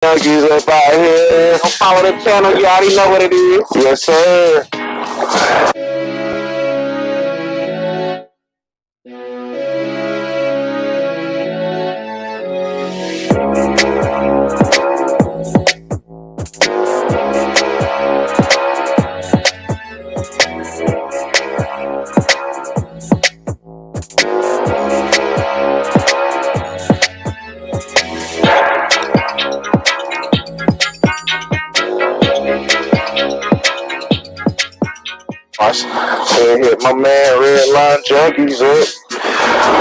Junkies up out here. Don't follow the channel, you already know what it is. Yes, sir. I said hit my man Redline Junkies up.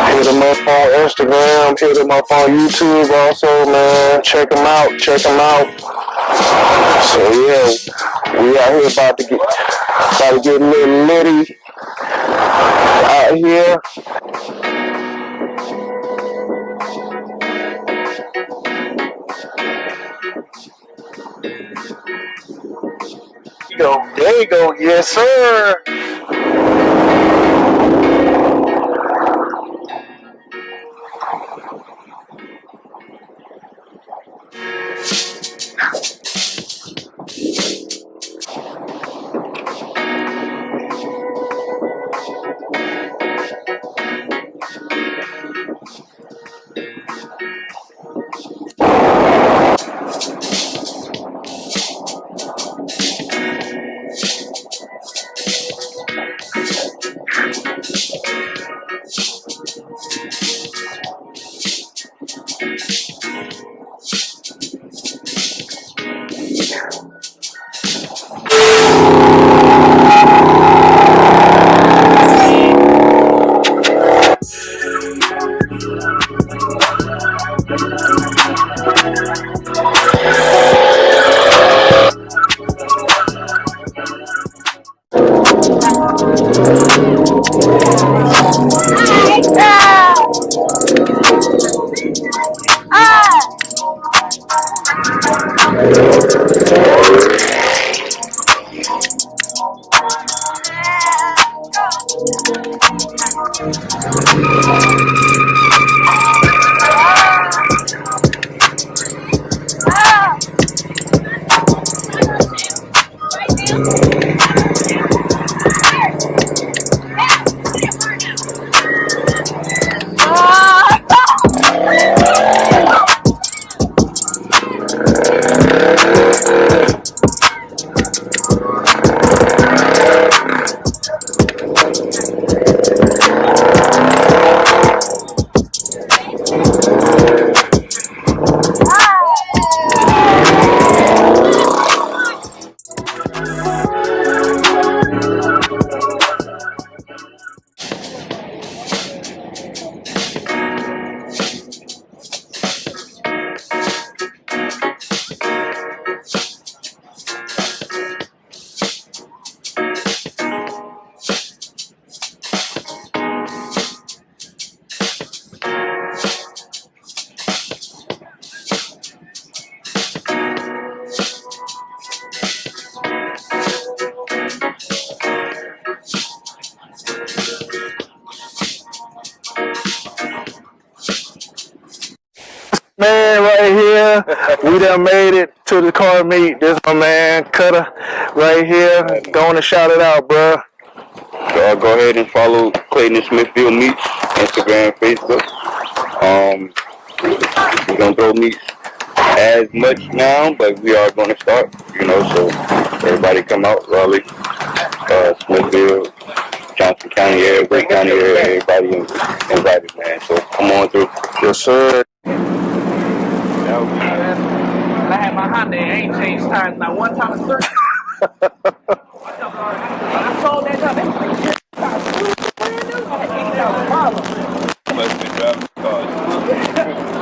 Hit him up on Instagram, hit him up on YouTube also, man. Check him out, check him out. So yeah, we out here about to get a little litty out here. There you go, yes sir. Man, right here, we done made it to the car meet. This my man Cutter right here. Going to shout it out, bro. So go ahead and follow Clayton Smithfield Meats, Instagram, Facebook. We don't go meats as much now, but we are going to start, so everybody come out, Raleigh, Smithfield, Johnson County area, Great County area, everybody invited, man. So come on through. Yes, sir. I had my Honda, I ain't changed tires not one time in 30. I sold that job, brand new, $80,000. Must be driving cars.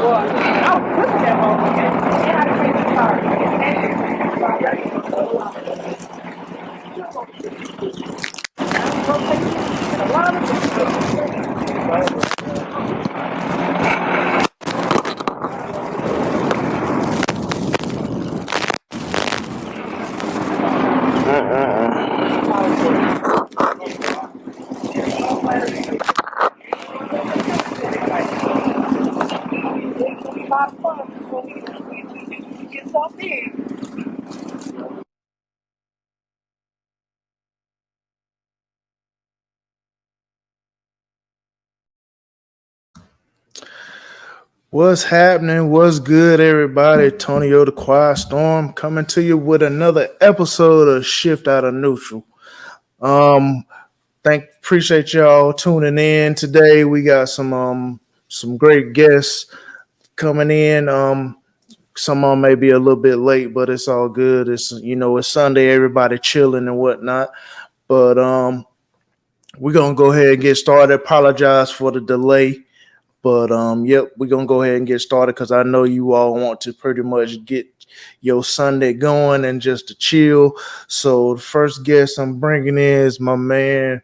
Well, I was pushing that motherfucker, and I had to change the walked in. What's happening? What's good, everybody? Tonyo the Quiet Storm coming to you with another episode of Shift Out of Neutral. Um, appreciate y'all tuning in today. We got some great guests coming in. Some of them may be a little bit late, but it's all good. It's Sunday, everybody chilling and whatnot. But we're gonna go ahead and get started. Apologize for the delay. But yep, we're gonna go ahead and get started because I know you all want to pretty much get your Sunday going and just to chill. So the first guest I'm bringing in is my man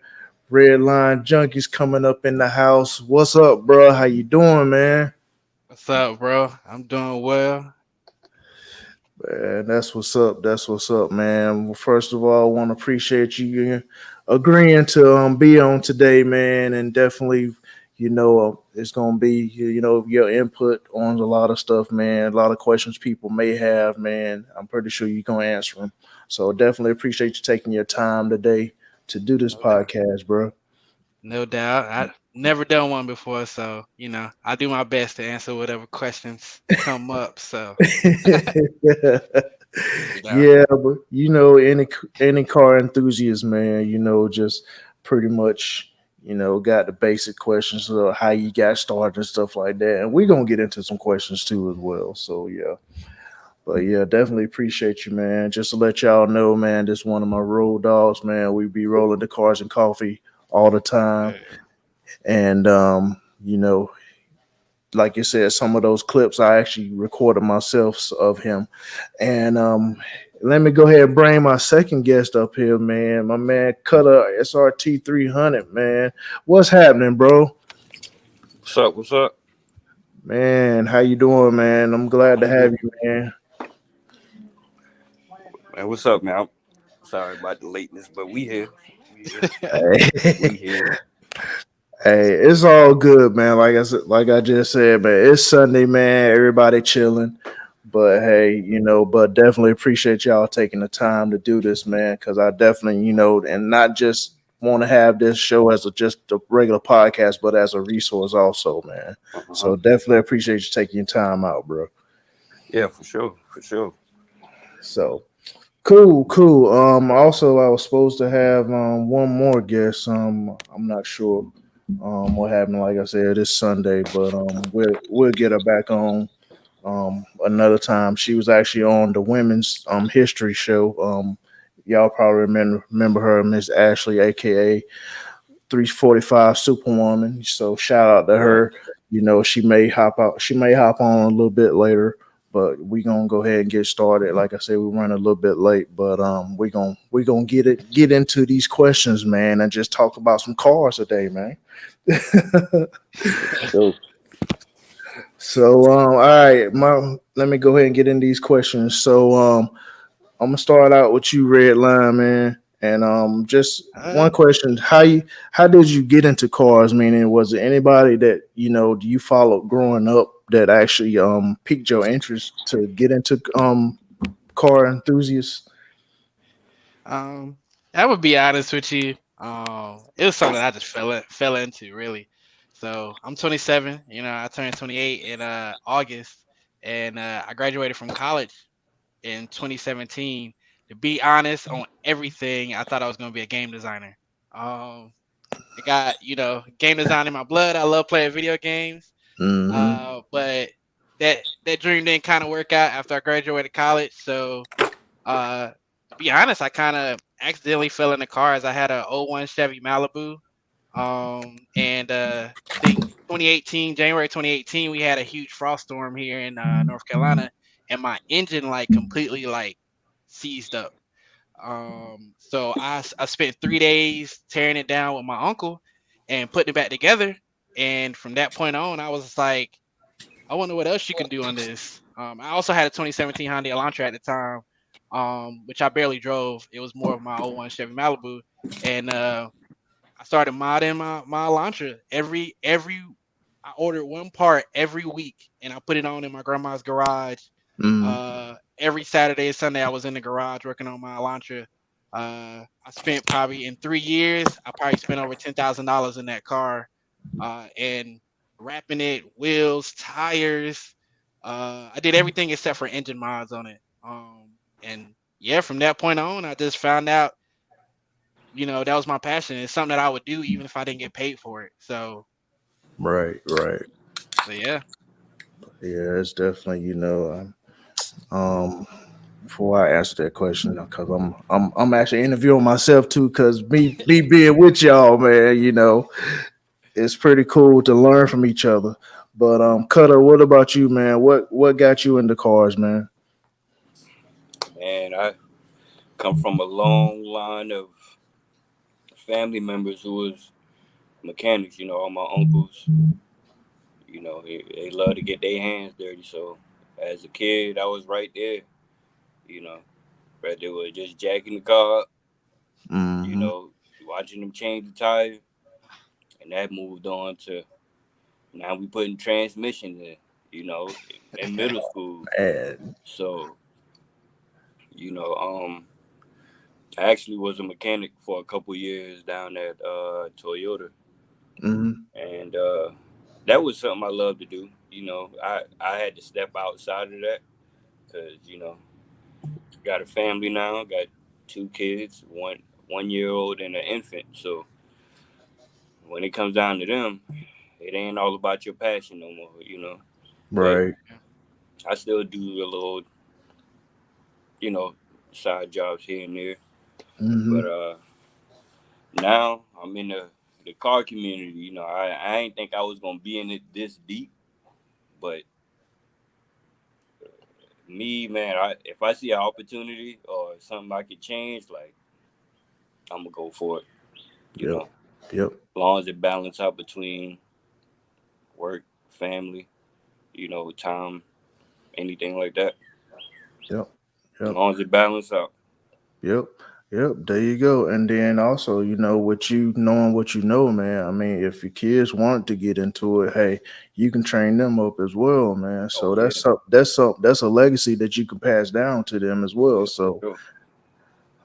Red Line Junkies coming up in the house. What's up, bro? How you doing, man? What's up, bro? I'm doing well. Man, that's what's up. That's what's up, man. Well, first of all, I want to appreciate you agreeing to be on today, man, and definitely, it's gonna be your input on a lot of stuff, man. A lot of questions people may have, man. I'm pretty sure you're gonna answer them. So definitely appreciate you taking your time today to do this No doubt. podcast, bro. No doubt. I never done one before, so I do my best to answer whatever questions come up. So no doubt. Yeah, but any car enthusiast, man, just pretty much, got the basic questions of how you got started and stuff like that. And we're gonna get into some questions too as well. So yeah. But yeah, definitely appreciate you, man. Just to let y'all know, man, this one of my road dogs, man. We be rolling the cars and coffee all the time. Yeah. And like you said, some of those clips I actually recorded myself of him. And let me go ahead and bring my second guest up here, man. My man Cutter SRT 300, man. What's happening, bro? What's up? What's up? Man, how you doing, man? I'm glad to I'm have good. you, man. Man, what's up, man? I'm sorry about the lateness, but we here. We here. We Hey, here. hey, it's all good, man. Like I just said, man, it's Sunday, man. Everybody chilling. But hey, but definitely appreciate y'all taking the time to do this, man. Because I definitely, and not just want to have this show as just a regular podcast, but as a resource also, man. Uh-huh. So definitely appreciate you taking your time out, bro. Yeah, for sure. For sure. So cool, cool. Also I was supposed to have one more guest. I'm not sure what happened. Like I said, it's Sunday, but we'll get her back on another time. She was actually on the women's history show. Y'all probably remember her, Miss Ashley, aka 345 Superwoman. So shout out to Right. her. She may hop on a little bit later, but we gonna go ahead and get started. Like I said, we run a little bit late, but we gonna get into these questions, man, and just talk about some cars today, man. so all right, let me go ahead and get in these questions. So I'm gonna start out with you, Red Line, man. And just All one right. question: how did you get into cars? Meaning, was it anybody that you followed growing up that actually piqued your interest to get into car enthusiasts? Um, I would be honest with you. It was something I just fell into really. So I'm 27. I turned 28 in August, and I graduated from college in 2017. To be honest, on everything, I thought I was going to be a game designer. Um, I got game design in my blood. I love playing video games. Mm-hmm. But that dream didn't kind of work out after I graduated college. So to be honest, I kind of accidentally fell in the cars. I had a '01 Chevy Malibu. And I think 2018, January 2018, we had a huge frost storm here in North Carolina, and my engine like completely like seized up. So I spent 3 days tearing it down with my uncle and putting it back together. And from that point on, I was like, I wonder what else you can do on this. I also had a 2017 Hyundai Elantra at the time, which I barely drove. It was more of my '01 Chevy Malibu, and I started modding my Elantra. Every I ordered one part every week, and I put it on in my grandma's garage. Mm-hmm. every Saturday and Sunday I was in the garage working on my Elantra. I spent probably in 3 years, I probably spent over $10,000 in that car, and wrapping it, wheels, tires. I did everything except for engine mods on it. And yeah, from that point on, I just found out, that was my passion. It's something that I would do even if I didn't get paid for it. Right. So yeah. Yeah, it's definitely, before I answer that question, because I'm actually interviewing myself too, because me being with y'all, man, it's pretty cool to learn from each other. But Cutter, what about you, man? What got you into cars, man? And I come from a long line of family members who was mechanics. All my uncles. They love to get their hands dirty. So as a kid, I was right there. You know, whether it was just jacking the car up, Mm-hmm. watching them change the tire, and that moved on to now we putting transmission in. In middle school. And So I actually was a mechanic for a couple years down at Toyota, mm-hmm. and that was something I loved to do. I had to step outside of that because got a family now, got 2 kids, 1 year old and an infant. So when it comes down to them, it ain't all about your passion no more. Right. But I still do a little, side jobs here and there. Mm-hmm. But now I'm in the car community. I ain't think I was gonna be in it this deep, but me, man, if I see an opportunity or something I could change, like I'm gonna go for it. Yep. As long as it balance out between work, family, time, anything like that. Yep. As long as it balance out. Yep. There you go. And then also, what you knowing what you know, man. I mean, if your kids want to get into it, hey, you can train them up as well, man. So that's a legacy that you can pass down to them as well. So, Sure.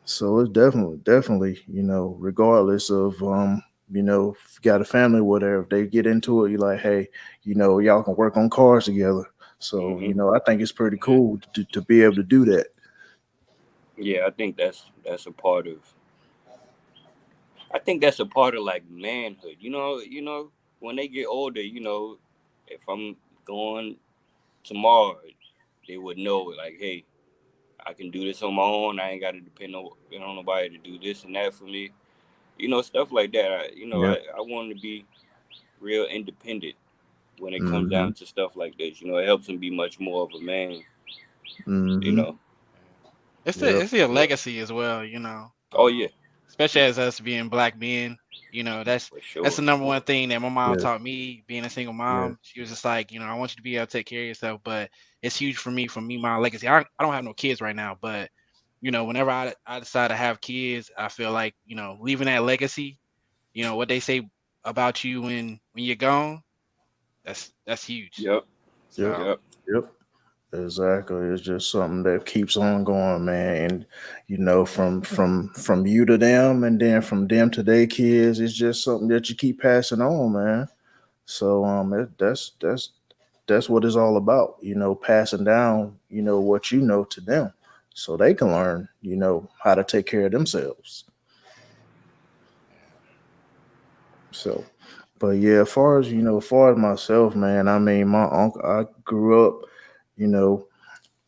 so it's definitely, regardless of if you got a family, whatever, if they get into it, you're like, hey, y'all can work on cars together. So, Mm-hmm. I think it's pretty cool to be able to do that. Yeah, I think that's a part of. I think that's a part of like manhood. When they get older, if I'm going tomorrow, they would know like, hey, I can do this on my own. I ain't got to depend on nobody to do this and that for me. Stuff like that. I want to be real independent when it comes down to stuff like this. It helps them be much more of a man. Mm-hmm. It's a legacy as well, Oh yeah, especially as us being black men. That's for sure. that's the number one thing that my mom Yeah. taught me. Being a single mom, she was just like, I want you to be able to take care of yourself. But it's huge for me, my legacy. I don't have no kids right now, but whenever I decide to have kids, I feel like leaving that legacy. What they say about you when you're gone. That's huge. Yep. So Yep. Exactly. It's just something that keeps on going, man. And from you to them, and then from them to their kids, it's just something that you keep passing on, man. So that's what it's all about, passing down, what you know to them, so they can learn, how to take care of themselves. So, but yeah, as far as myself, man, I mean, my uncle, I grew up, you know,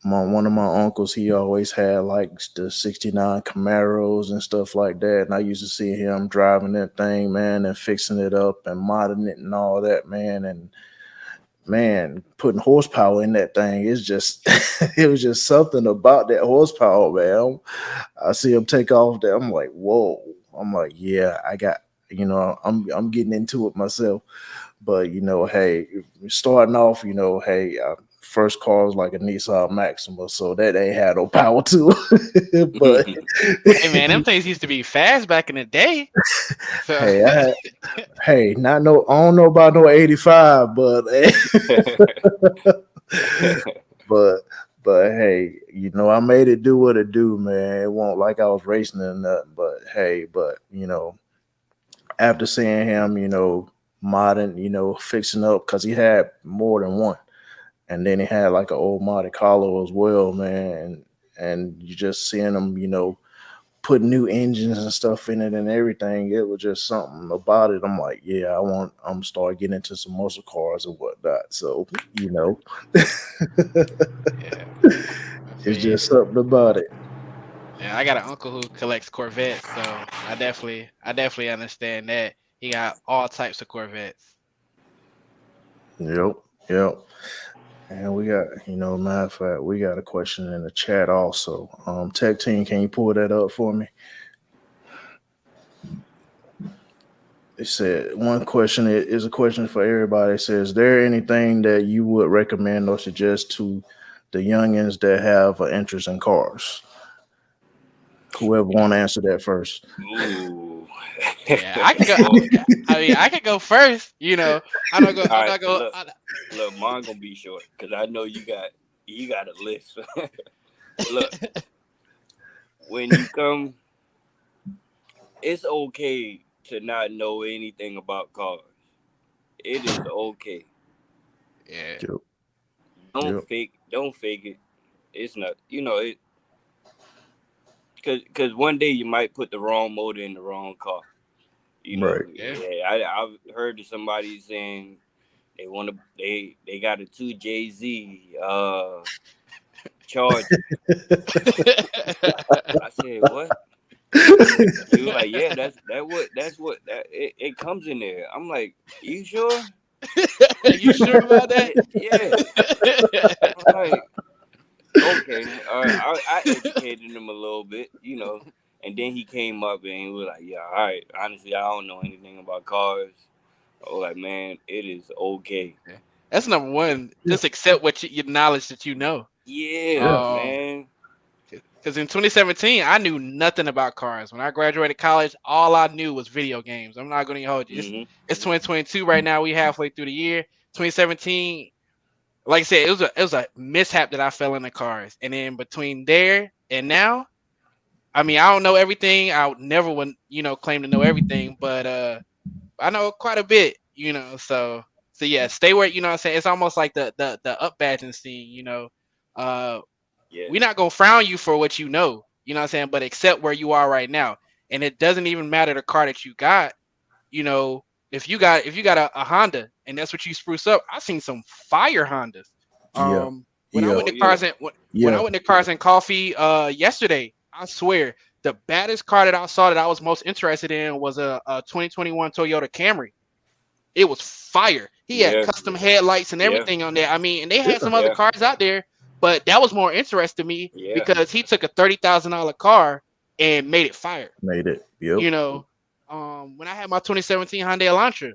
one of my uncles, he always had like the '69 Camaros and stuff like that, and I used to see him driving that thing, man, and fixing it up and modding it and all that, man, and man, putting horsepower in that thing is just it was just something about that horsepower, man. I see him take off there. I'm like, whoa. I'm like, yeah, I got, I'm getting into it myself. But hey, starting off, hey, first car was like a Nissan Maxima, so that ain't had no power to it. But hey man, them things used to be fast back in the day. So hey, I don't know about no 85, but but But hey, I made it do what it do, man. It won't like I was racing or nothing. But hey, after seeing him, modding, fixing up because he had more than one, and then he had like an old modded collar as well, man. And you just seeing him, put new engines and stuff in it and everything. It was just something about it. I'm like, yeah, I'm start getting into some muscle cars and whatnot. So, Yeah. it's just something about it. Yeah, I got an uncle who collects Corvettes, so I definitely understand that. He got all types of Corvettes. Yep. Yep. And we got, matter of fact, we got a question in the chat also. Tech team, can you pull that up for me? It said one question is a question for everybody. It says, is there anything that you would recommend or suggest to the youngins that have an interest in cars? Whoever want to answer that first. Ooh. Yeah, I can go. I can go first. I'm not go. All I'm right, not go. look, mine gonna be short because I know you got a list. Look, when you come, it's okay to not know anything about cars. It is okay. Yeah. Don't fake it. It's not. It because one day you might put the wrong motor in the wrong car. Right. Yeah. I've heard of somebody saying they want to they got a 2JZ Charger. I said, what? He was like, yeah, that's what it comes in there. I'm like, you sure? You sure about that? Yeah. I'm like, okay. I educated him a little bit, and then he came up and he was like, yeah, all right. Honestly, I don't know anything about cars. I was like, man, it is okay. That's number one. Just accept what your knowledge that you know. Yeah, man. Because in 2017, I knew nothing about cars. When I graduated college, all I knew was video games. I'm not going to hold you. Mm-hmm. It's 2022 right now. We halfway through the year. 2017, like I said, it was a mishap that I fell into cars, and then between there and now, I mean, I don't know everything. I would never would claim to know everything, but I know quite a bit. So yeah, stay where what I'm saying. It's almost like the up badging scene. Yeah. We're not gonna frown you for what you know. You know what I'm saying, but accept where you are right now, and it doesn't even matter the car that you got. If you got a Honda and that's what you spruce up, I've seen some fire Hondas. When I went to Cars and Coffee yesterday, I swear the baddest car that I saw that I was most interested in was a 2021 Toyota Camry. It was fire. He had custom headlights and everything on there. I mean, and they had some other cars out there, but that was more interest to me because he took a $30,000 car and made it fire. Made it. Yep. When I had my 2017 Hyundai Elantra,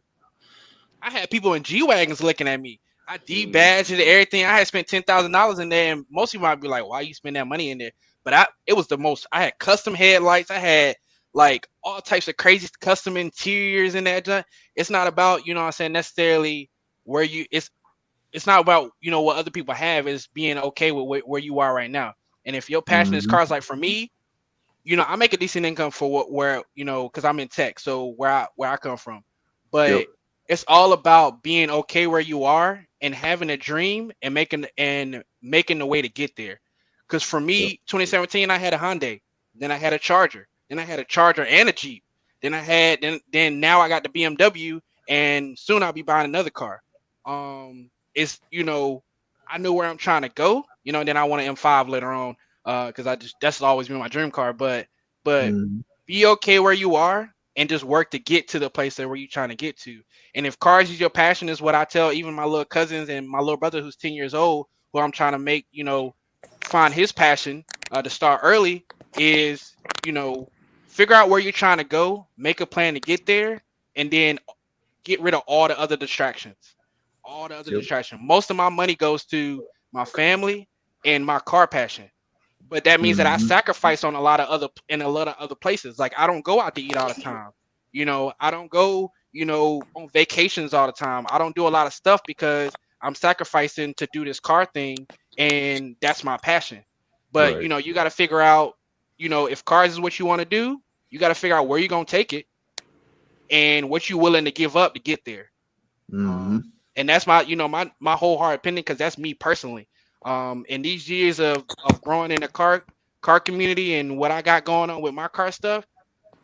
I had people in G wagons looking at me. I debadged and everything. I had spent $10,000 in there, and most people might be like, "Why you spend that money in there?" But it was the most. I had custom headlights. I had like all types of crazy custom interiors in that. It's not about necessarily where you. It's not about what other people have. It's being okay with where you are right now. And if your passion is cars, like for me, I make a decent income for where because I'm in tech, so where I come from, but it's all about being okay where you are and having a dream and making the way to get there. Because for me, 2017, I had a Hyundai, then I had a Charger, then I had a Charger and a Jeep, then now I got the BMW, and soon I'll be buying another car. It's I know where I'm trying to go, then I want an M5 later on, because that's always been my dream car. But be okay where you are and just work to get to the place where you're trying to get to. And if cars is your passion, is what I tell even my little cousins and my little brother who's 10 years old, who I'm trying to make, find his passion to start early, is, figure out where you're trying to go, make a plan to get there, and then get rid of all the other distractions. Most of my money goes to my family and my car passion. But that means that I sacrifice on a lot of other places. Like I don't go out to eat all the time. I don't go, on vacations all the time. I don't do a lot of stuff because I'm sacrificing to do this car thing, and that's my passion. But Right. you got to figure out, if cars is what you want to do, you got to figure out where you're gonna take it and what you're willing to give up to get there. Mm-hmm. And that's my whole hard opinion, because that's me personally. In these years of growing in the car community and what I got going on with my car stuff,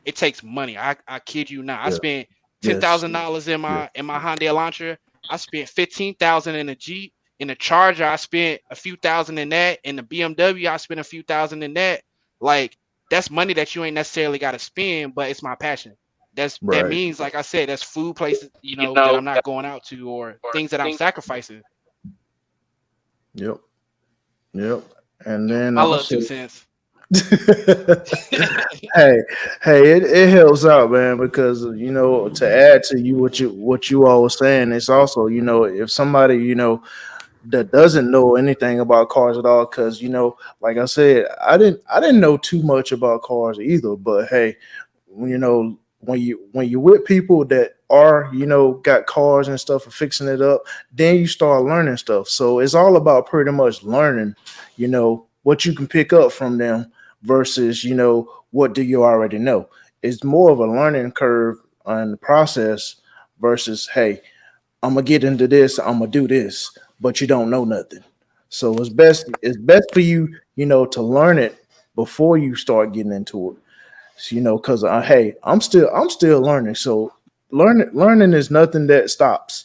it takes money. I kid you not. I Yeah. spent ten Yes. thousand dollars in Yeah. my Hyundai Elantra. I spent 15,000 in a Jeep. In a Charger, I spent a few thousand in that. In the BMW, I spent a few thousand in that. Like, that's money that you ain't necessarily got to spend, but it's my passion. That Right. means, like I said, that's food places, that I'm not going out to, or things that I'm sacrificing. Yep. Yep. And then My little also, 2 cents. hey, it helps out, man, because to add to what you all was saying, it's also, if somebody, that doesn't know anything about cars at all, because like I said, I didn't know too much about cars either, but hey, when you're with people that are got cars and stuff and fixing it up, then you start learning stuff. So it's all about pretty much learning what you can pick up from them versus what do you already know. It's more of a learning curve on the process versus, hey, I'm gonna get into this, I'm gonna do this, but you don't know nothing. So it's best for you, to learn it before you start getting into it. So, because hey, I'm still learning. So learning is nothing that stops.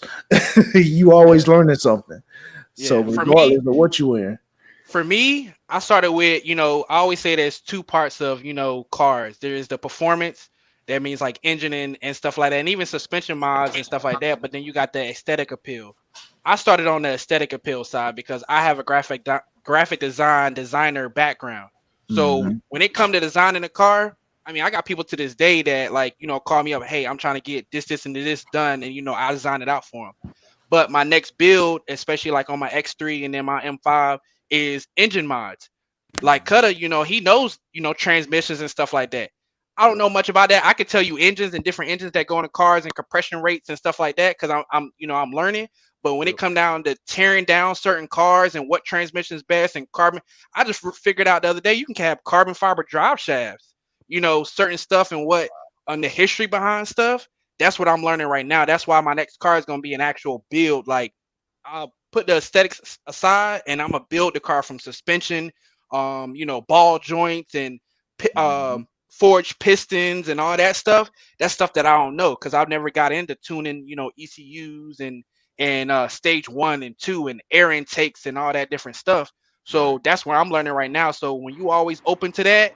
You always learning something. So Yeah, for me, regardless of what you in. I started with, I always say there's two parts of, cars. There's the performance, that means like engine and stuff like that, and even suspension mods and stuff like that. But then you got the aesthetic appeal. I started on the aesthetic appeal side because I have a graphic designer background. So Hmm. when it come to designing a car, I mean, I got people to this day that, like, call me up, hey, I'm trying to get this, and this done, and I design it out for them. But my next build, especially like on my X3 and then my M5, is engine mods. Like Cutter, he knows, transmissions and stuff like that. I don't know much about that. I could tell you engines and different engines that go into cars and compression rates and stuff like that, because I'm learning. But when it Yep. come down to tearing down certain cars and what transmission is best and carbon, I just figured out the other day you can have carbon fiber drive shafts. Certain stuff and what on the history behind stuff. That's what I'm learning right now. That's why my next car is gonna be an actual build. Like, I'll put the aesthetics aside and I'm gonna build the car from suspension, ball joints and Mhm. forged pistons and all that stuff. That's stuff that I don't know because I've never got into tuning, ECUs and stage 1 and 2 and air intakes and all that different stuff. Right. So that's where I'm learning right now. So when you always open to that,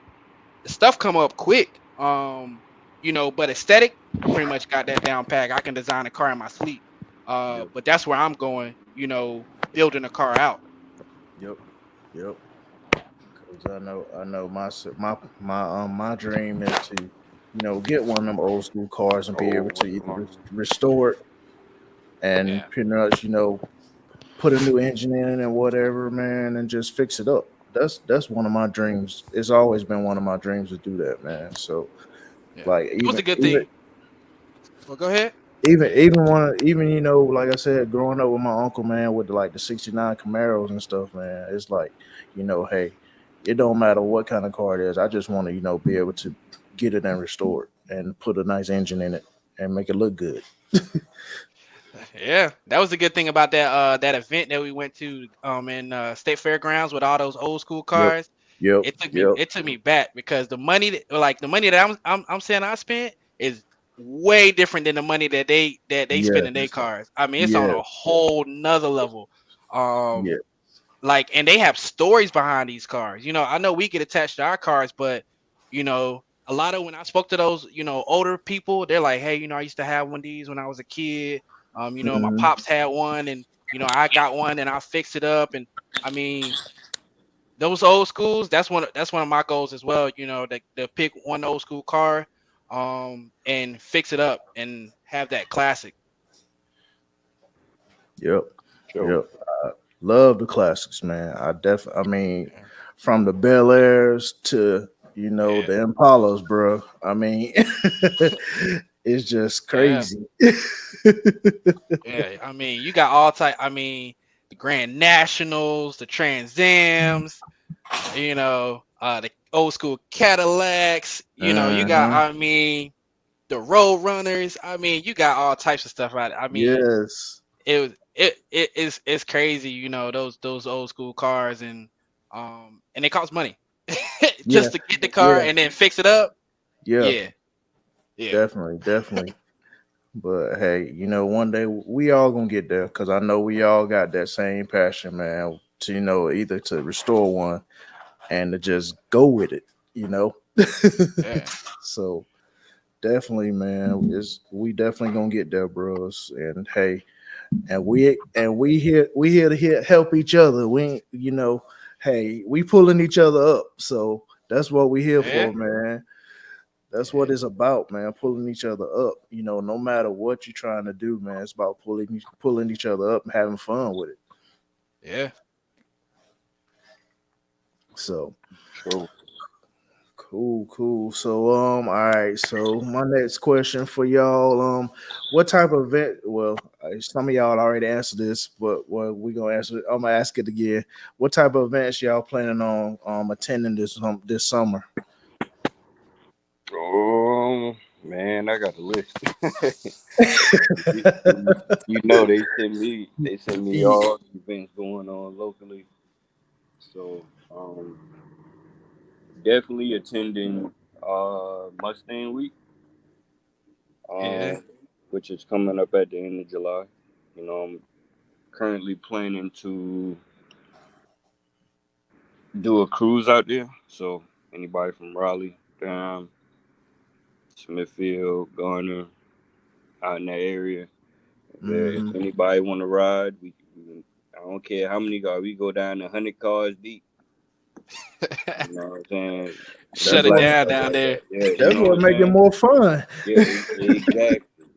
the stuff come up quick. But aesthetic, I pretty much got that down pack. I can design a car in my sleep. Yep. But that's where I'm going, building a car out. Yep. Yep. Because I know my dream is to get one of them old school cars and be able to either restore it and Yeah. pretty much put a new engine in and whatever, man, and just fix it up. That's one of my dreams. It's always been one of my dreams to do that, man. So Yeah. like It was even a good even thing. Well, go ahead. even one even like I said, growing up with my uncle, man, with like the '69 Camaros and stuff, man, it's like hey, it don't matter what kind of car it is. I just want to be able to get it and restore it and put a nice engine in it and make it look good. Yeah, that was a good thing about that event that we went to in State Fairgrounds with all those old school Yep. cars. Yep. Yep. It took me back because the money that I'm saying I spent is way different than the money that they spend in their Yes. cars. I mean, it's on a Yes. whole nother level. Um, Yeah. and they have stories behind these cars. I know we get attached to our cars, but a lot of when I spoke to those older people, they're like, hey, I used to have one of these when I was a kid. My Hmm. pops had one, and I got one, and I fixed it up, and I mean, those old schools. That's one of my goals as well. To pick one old school car, and fix it up and have that classic. Yep. So, Yep. Love the classics, man. I mean, from the Bel Airs to Yeah. the Impalas, bro. I mean, It's just Yeah, crazy. yeah. I mean, you got all type. I mean, the Grand Nationals, the Trans Ams, the old school Cadillacs. You got. Uh-huh. I mean, the Road Runners. I mean, you got all types of stuff out. I mean, Yes. it's crazy. Those old school cars and it costs money Yeah. just to get the car Yeah. and then fix it up. Yeah. Yeah, yeah, Definitely. Definitely. But hey, one day we all gonna get there because I know we all got that same passion, man. To either to restore one and to just go with it, you know. yeah, So definitely, man, is we definitely gonna get there, bros. And hey, and we here to help each other. We ain't, hey, we pulling each other up. So that's what we here yeah, for, man. That's what yeah, it's about, man. Pulling each other up. No matter what you're trying to do, man, it's about pulling each other up and having fun with it. yeah. So True. cool, cool. So all right. So my next question for y'all, what type of event? Well, some of y'all already answered this, but we gonna answer it. I'm gonna ask it again. What type of events y'all planning on attending this summer? Man, I got a list. you, they send me all the events going on locally. So definitely attending Mustang Week, Yeah. um, which is coming up at the end of July. I'm currently planning to do a cruise out there. So anybody from Raleigh, Durham, Smithfield, Garner, out in that area. If Hmm. anybody want to ride, I don't care how many cars. We go down 100 cars deep. You know what I'm saying? Shut That's it Like what down stuff down like there. that. Yeah, you that's know what what I'm make it saying? more fun. Yeah,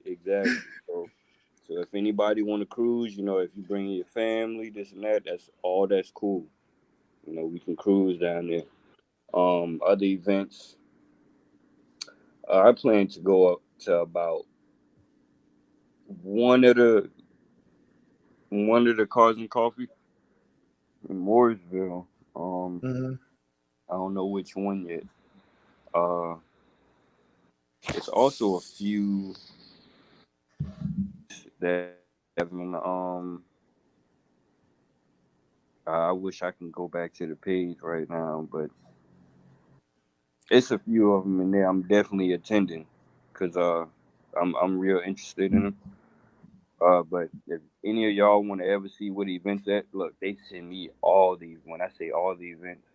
exactly. So if anybody want to cruise, if you bring your family, this and that, that's cool. We can cruise down there. Other events, I plan to go up to about one of the cars and coffee in Mooresville. Hmm. I don't know which one yet. Uh, it's also a few that have been. I wish I can go back to the page right now, but it's a few of them in there. I'm definitely attending because I'm real interested in them. But if any of y'all want to ever see what events at, look, they send me all these. When I say all the events,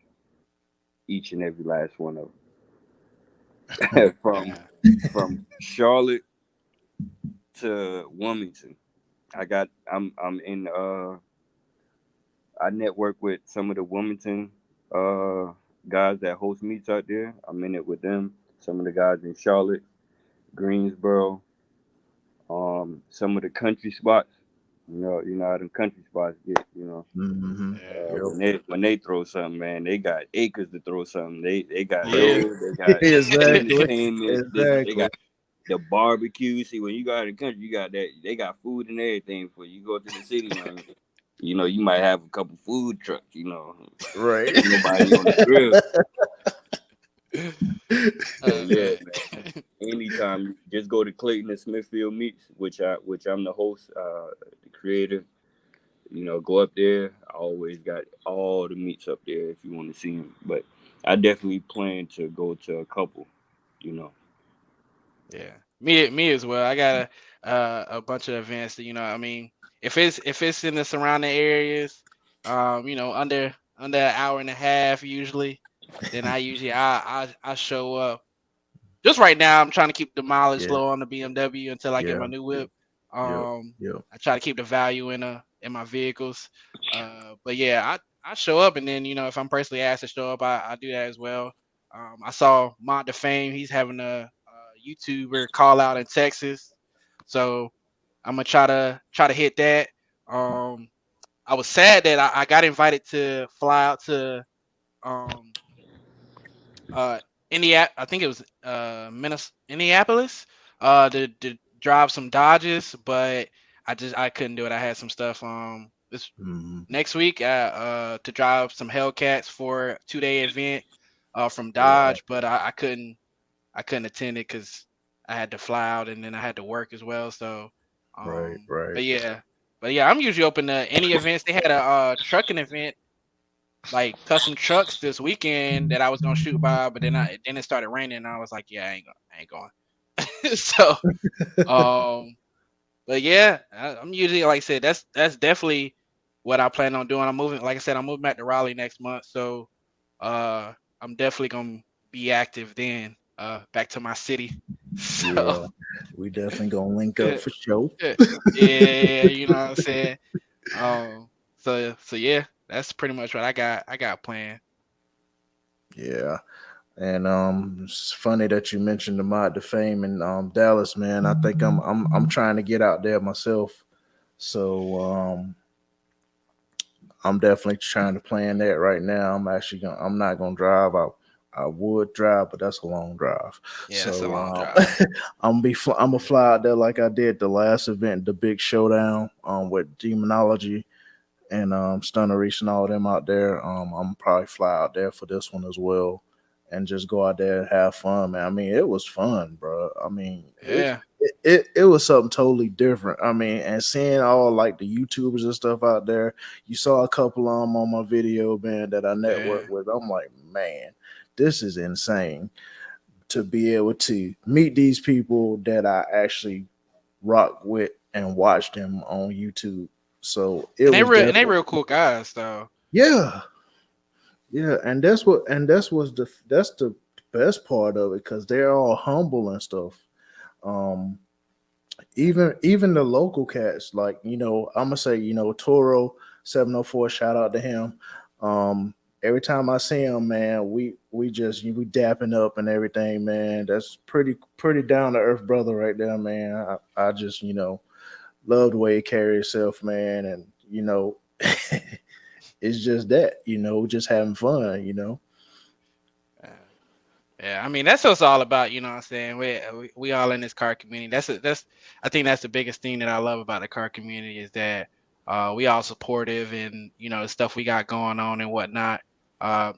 each and every last one of them, from Yeah. Charlotte to Wilmington. I'm in I network with some of the Wilmington uh guys that host meets out there. I'm in it with them. Some of the guys in Charlotte, Greensboro, some of the country spots. You know how them country spots get. Hmm. Yeah. Yep. When they throw something, man, they got acres to throw something. They got Yeah. hills, they got Exactly. entertainment. They Exactly. got the barbecue. See, when you go out in the country, you got that. They got food and everything for you. Go to the city, man. You might have a couple food trucks. Right. Ain't nobody on the grill. So yeah, Man. man. Anytime, just go to Clayton and Smithfield Meets, which I'm the host, the creator. Go up there. I always got all the meets up there if you want to see them. But I definitely plan to go to a couple. You know. Yeah, me as well. I got a bunch of events that I mean, if it's in the surrounding areas, under an hour and a half usually, then I usually I show up. Just right now, I'm trying to keep the mileage Yeah. low on the BMW until I get Yeah. my new whip. Yep. Yep. I try to keep the value in my vehicles. But yeah, I show up, and then if I'm personally asked to show up, I do that as well. I saw Mont the Fame. He's having a YouTuber call out in Texas, so I'm gonna try to hit that. Um, I was sad that I got invited to fly out to um uh I think it was Minnesota, Indianapolis, To drive some Dodges, but I couldn't do it. I had some stuff this Mhm. next week to drive some Hellcats for a 2-day event from Right, Dodge, but I couldn't attend it because I had to fly out and then I had to work as well. So right, um right. but yeah. But yeah, I'm usually open to any events. They had a trucking event, like custom trucks this weekend that I was gonna shoot by, but then it started raining and I was like, yeah, I ain't going. So but yeah, I'm usually, like I said, that's definitely what I plan on doing. I'm moving, like I said, I'm moving back to Raleigh next month, so uh, I'm definitely gonna be active then. Back to my city. So Yeah, we definitely gonna link up yeah, for sure. yeah, you know what I'm saying. So yeah, that's pretty much what I got planned. Yeah. And it's funny that you mentioned the Mod to Fame in Dallas, man. I think I'm trying to get out there myself. So I'm definitely trying to plan that right now. I'm not gonna drive. I would drive, but that's a long drive. Yeah, that's a So long drive. I'm gonna fly out there like I did the last event, the big showdown with Demonology and Stunner Reach and all of them out there. I'm probably fly out there for this one as well, and just go out there and have fun, man. I mean, it was fun, bro. I mean, Yeah, it was something totally different. I mean, and seeing all like the YouTubers and stuff out there, you saw a couple of them on my video, man, that I yeah, networked with. I'm like, man, this is insane to be able to meet these people that I actually rock with and watch them on YouTube. So it was and they definitely, real cool guys though. yeah, yeah, that's the best part of it because they're all humble and stuff. Um, even the local cats, like I'm gonna say Toro 704, shout out to him. Um, every time I see him, man, we dapping up and everything, man. That's pretty down to earth brother right there, man. I just love the way he carry himself, man, and it's just that just having fun. Yeah. Yeah, I mean that's what it's all about, you know what I'm saying? We all in this car community. That's I think that's the biggest thing that I love about the car community is that we all supportive and the stuff we got going on and whatnot.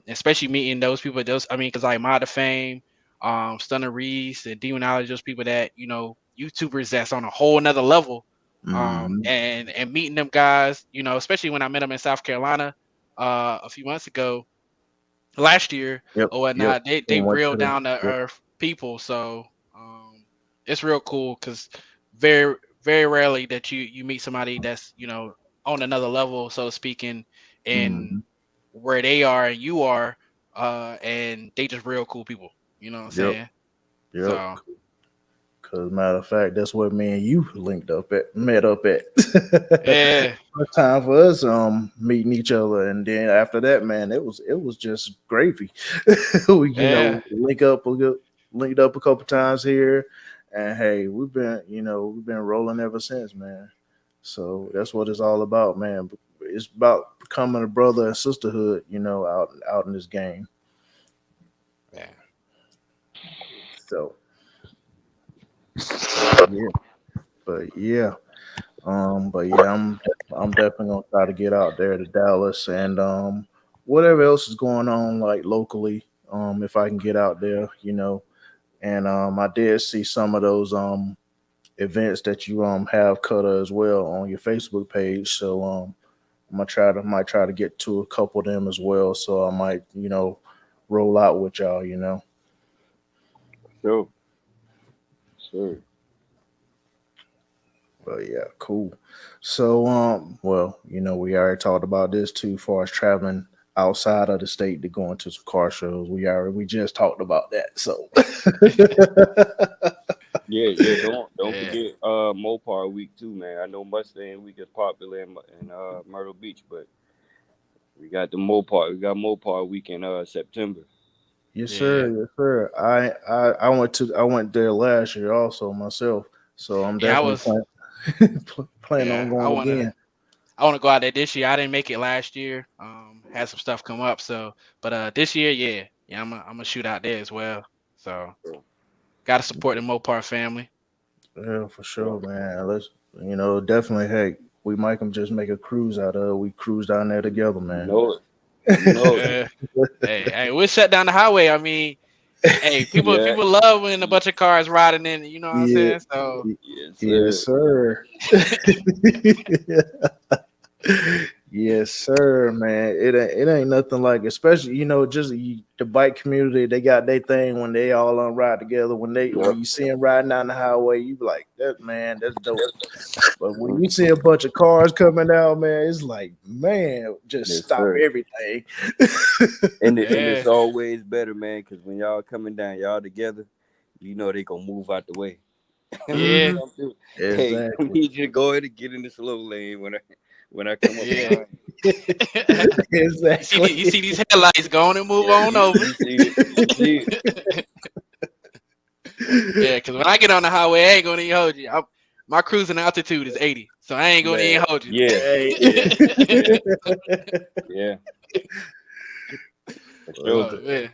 Especially meeting those people, those I mean, because like Mod of Fame, Stunner Reese and Demonology, those people that YouTubers that's on a whole nother level. Hmm. And meeting them guys, especially when I met them in South Carolina a few months ago last year Yep, or yep. whatnot, they And went real to the down to yep, earth people. So it's real cool because very rarely that you meet somebody that's on another level, so to speak, in hmm, where they are and you are, and they just real cool people. You know what I'm yep, saying? yep. So Cause matter of fact, that's where me and you met up at. yeah, First time for us meeting each other, and then after that, man, it was just gravy. We yeah, linked up a couple times here, and hey, we've been rolling ever since, man. So that's what it's all about, man. It's about becoming a brother and sisterhood, out in this game. yeah. So yeah, but yeah. I'm definitely gonna try to get out there to Dallas and whatever else is going on like locally. If I can get out there. And I did see some of those events that you have Cutter as well on your Facebook page. So I'm gonna might try to get to a couple of them as well. So I might roll out with y'all. Sure, sure. But yeah, cool. So well, we already talked about this too, far as traveling outside of the state to go into some car shows. We just talked about that. So Yeah, yeah. Don't Yeah. forget Mopar Week too, man. I know Mustang Week is popular in Myrtle Beach, but we got the Mopar. We got Mopar Week in September. yes, sir, Yeah. yes, sir. I went there last year also myself. So I'm Yeah, I definitely was. planning on Yeah, going again. I want to go out there this year. I didn't make it last year. Had some stuff come up. So, but this year, yeah, I'm gonna shoot out there as well. So, gotta support the Mopar family. Yeah, for sure, man. Let's, definitely. Hey, we might can just make a cruise out of it. We cruise down there together, You man. know it. You know it. Yeah. Hey, we'll shut down the highway. I mean, hey, people Yeah. people love when a bunch of cars riding in. You know what I'm Yeah, saying? So Yes, yes, sir. sir. Yes, sir, man. It ain't nothing like, especially just the bike community. They got their thing when they all on ride together. When Yep. you see them riding down the highway, you be like, that man, that's dope. But when you see a bunch of cars coming out, man, it's like, man, just Yes, stop sir. everything. And yeah, it's always better, man, because when y'all coming down, y'all together, you know they gonna move out the way. When you yeah, Mhm. come through, hey, I Exactly. need you to go ahead and get in the slow lane when I come up yeah. behind you. You Exactly. see these headlights going and move Yeah, on over. you see it. You see it. Yeah, because when I get on the highway, I ain't gonna even hold you. My cruising altitude is 80, so I ain't gonna Man, even hold you. yeah, Hey. yeah, yeah, yeah, for Well, sure. Oh man,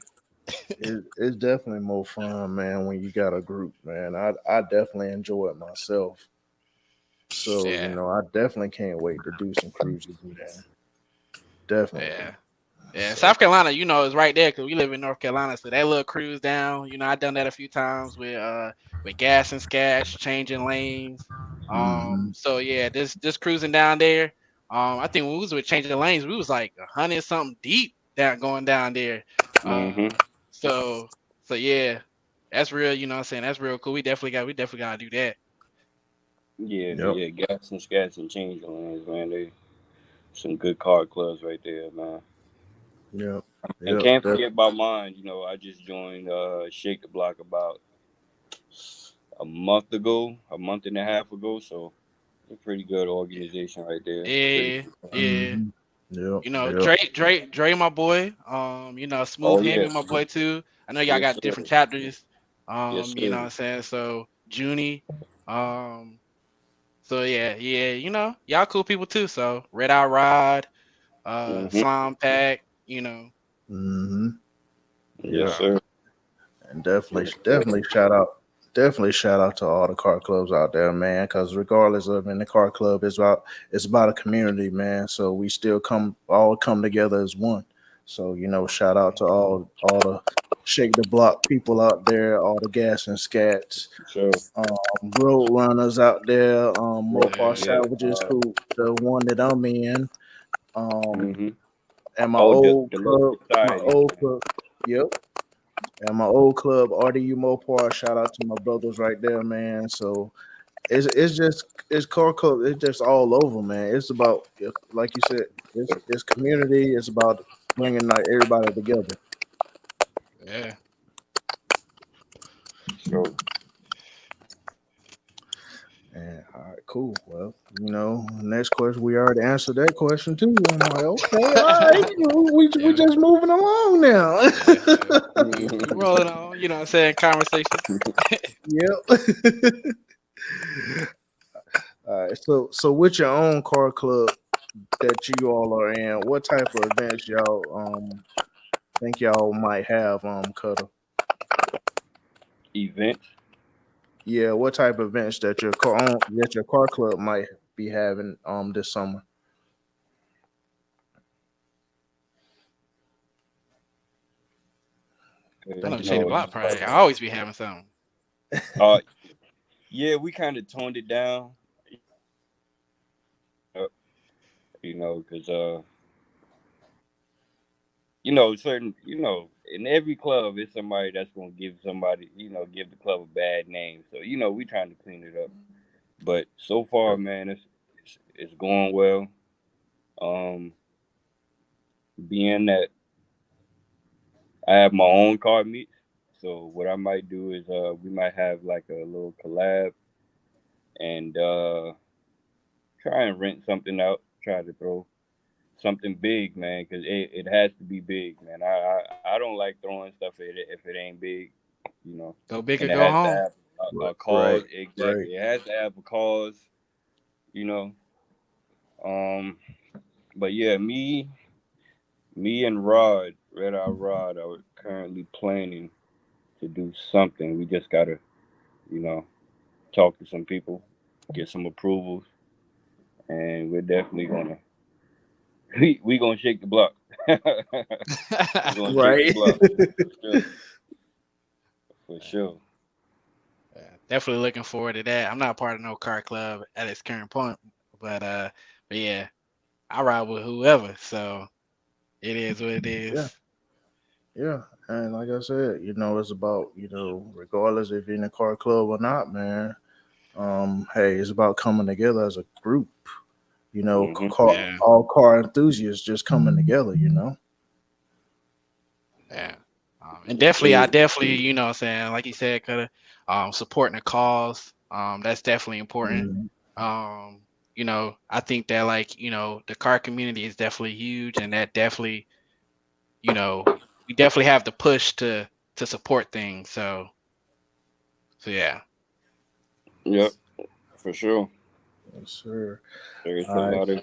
it's definitely more fun, man, when you got a group, man. I definitely enjoy it myself. So, yeah, I definitely can't wait to do some cruises, man. Definitely. yeah. Yeah, So, South Carolina, is right there because we live in North Carolina. So that little cruise down, I done that a few times with gas and scatch, changing lanes. mhm. So yeah, this cruising down there. I think when we was with changing lanes, we was like 100 something deep down going down there. Hmm. So so yeah, that's real. You know what I'm saying? That's real cool. We definitely gotta do that. Yeah, Yep. yeah, gas and scats and change lanes, man. They some good car clubs right there, man. Yep. And Yep. can't forget about mine. I just joined Shake the Block about a month and a half ago. So a pretty good organization right there. Pretty Yeah, good time. yeah. Mhm. Yep. Yep. Dre, my boy. Smooth Oh Henry, yes, my boy too. I know y'all yes got sir, different chapters. yes You know sir. what I'm saying? So Junie. Um, so yeah, yeah, y'all cool people too. So Red Eye Rod, Hmm. Slime Pack, Mhm. Yes Yep. so sir. And Yes sir. definitely shout out to all the car clubs out there, man. Because regardless of in the car club, it's about a community, man. So we still come together as one. So shout out to all the shake the block people out there, all the gas and scats, For sure. road runners out there, Yep. Mopar yeah, Yep. salvages, who the one that I'm in, um, Hmm. and Oh, the little my society. old club. Yep. And my old club, RDU Mopar, shout out to my brothers right there, man. So it's car club. It's just all over, man. It's about, like you said, it's community. It's about bringing like everybody together. yeah. So And all right, cool. Well, next question, we already answered that question too. I'm like, okay, all right, we Yeah, just moving along now. yeah, yeah. We mhm. rolling on, you know what I'm saying, conversation. Yep. All right. So with your own car club that you all are in, what type of events y'all think y'all might have, Cutter? Events. Yeah, what type of events that your car club might be having this summer? I Think know You it's Shady know. Block probably. I always be having something. Uh, yeah, we kind of toned it down. uh, because certain, in every club is somebody that's gonna give somebody, give the club a bad name. So we trying to clean it up. But so far, man, it's going well. Um, being that I have my own car meet, so what I might do is we might have like a little collab and try and rent something out. Try to throw something big, man, because it has to be big, man. I don't like throwing stuff if it ain't big, you know. Go big or And it go has to home. have right, a right, cause. right. Exactly, it has to have a cause, you know. Um, but yeah, me and Red Eye Rod, are currently planning to do something. We just gotta, you know, talk to some people, get some approvals, and we're definitely gonna we gonna shake the block. We're gonna shake the Right. block for sure. For sure. Yeah, definitely looking forward to that. I'm not part of no car club at its current point, but yeah, I ride with whoever, so it is what it Yeah. is. Yeah. And like I said, it's about, regardless if you're in a car club or not, man. Hey, it's about coming together as a group. Hmm. Yeah, All car enthusiasts just coming together. yeah. And Yes, I sir. definitely, what I'm saying, like you said, could have supporting the cause. That's definitely important. Mhm. Um, I think that like, the car community is definitely huge, and that definitely, we definitely have to push to support things. So yeah. Yep, for sure. Yes, sir. There's a All right. lot of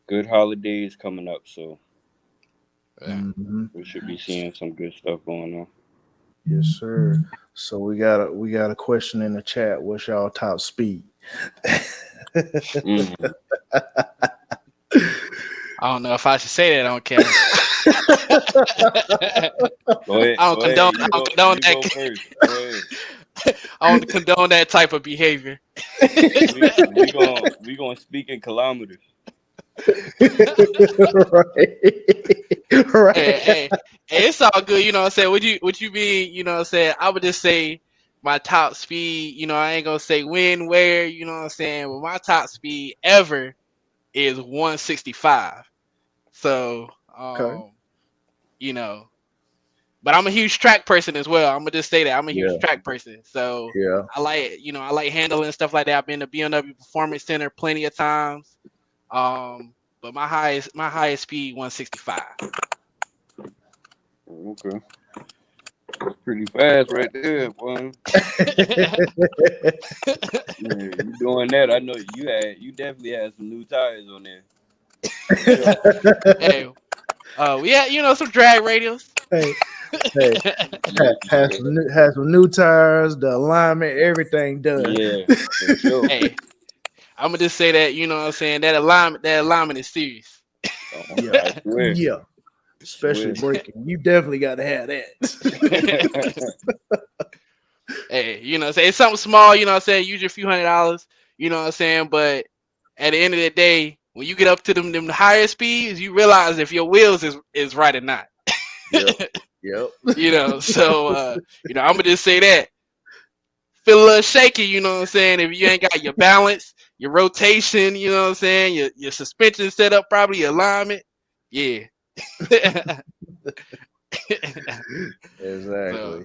good holidays coming up, so Yeah. hmm we should be seeing some good stuff going on. Yes, sir. So we got a question in the chat. What's y'all top speed? Mm. I don't know if I should say that on camera. Go ahead, I don't go ahead. condone. I You don't go, condone you go that. first. Go ahead. I don't condone that type of behavior. We gonna speak in kilometers. Right. Hey, Right. hey, it's all good. You know what I'm saying? What you mean? You know what I'm saying? I would just say my top speed. I ain't gonna say when, where. You know what I'm saying? But my top speed ever is 165. So, Okay. you know, but I'm a huge track person as well. I'm gonna just say that I'm a huge Yeah. track person. So Yeah. I like handling stuff like that. I've been to BMW Performance Center plenty of times. But my highest speed 165. Okay, that's pretty fast right there, boy. Yeah, you doing that? I know you definitely had some new tires on there. For sure. Hey, we had some drag radials. Hey, hey, Yeah, has some new tires, the alignment, everything done. yeah, for sure. Hey, I'm gonna just say that what I'm saying, that alignment is serious. Yeah. I swear, Yeah. Especially swear. braking. You definitely got to have that. Hey, say it's something small. What I'm saying, use your few $100. What I'm saying, but at the end of the day, when you get up to them higher speeds, you realize if your wheels is right or not. Yep. Yep. So I'm gonna just say that. Feel a little shaky, what I'm saying? If you ain't got your balance, your rotation, what I'm saying, your suspension set up, probably your alignment. Yeah. Exactly. So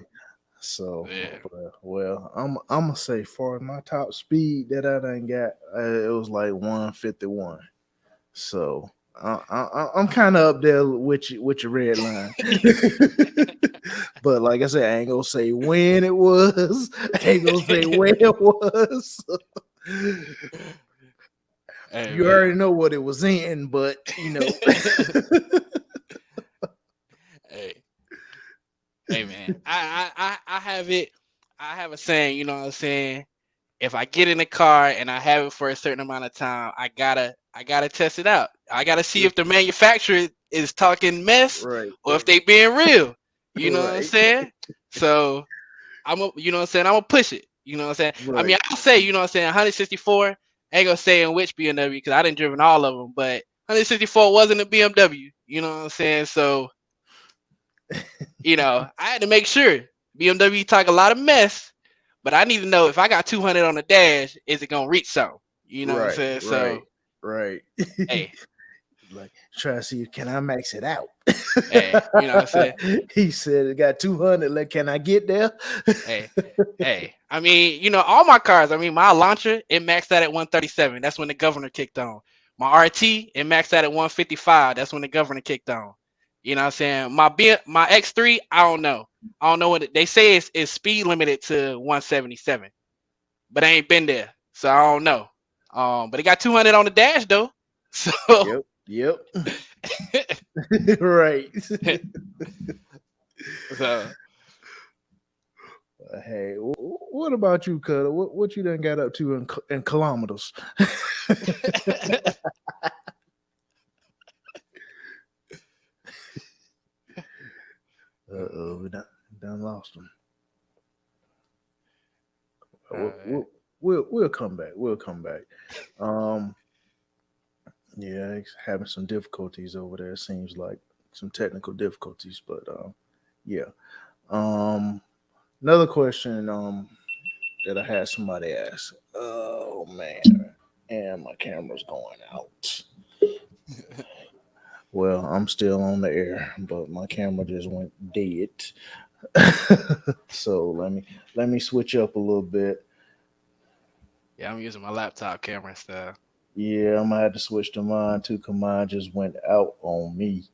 So, yeah. well, I'm gonna say for my top speed that I done got, it was like 151. So I'm kind of up there with your red line. But like I said, I ain't gonna say when it was. I ain't gonna say where it was. Hey, You man. already know what it was in, but Hey, man. I have it. I have a saying. You know what I'm saying? If I get in the car and I have it for a certain amount of time, I gotta test it out. I gotta see if the manufacturer is talking mess right, or if they being real. You know what I'm right, saying? So you know what I'm saying? I'm gonna push it. You know what I'm saying? I mean, right. I'll say, 164. I ain't gonna say in which BMW because I didn't driven all of them, but 164 wasn't a BMW. You know what I'm saying? So, I had to make sure BMW talk a lot of mess, but I need to know if I got 200 on the dash, is it gonna reach something? You know what I'm Right, saying? right, So, right. hey, Like try to see can I max it out? hey, you know what I'm saying? He said it got 200. Like, can I get there? Hey, hey. I mean, all my cars. I mean, my Elantra, it maxed out at 137. That's when the governor kicked on. My RT, it maxed out at 155. That's when the governor kicked on. You know what I'm saying? My X3, I don't know. I don't know what they say is speed limited to 177, but I ain't been there, so I don't know. But it got 200 on the dash though. So Yep. Right. so Hey, what about you, Cutter? What you done got up to in kilometers? We done lost him. We'll come back. We'll come back. Um, yeah, he's having some difficulties over there. Seems like some technical difficulties, but yeah. Um, another question that I had somebody ask. Oh man, and my camera's going out. Well, I'm still on the air, but my camera just went dead. So let me switch up a little bit. Yeah, I'm using my laptop camera and stuff. Yeah, I'm gonna have to switch to mine too. Cause mine just went out on me.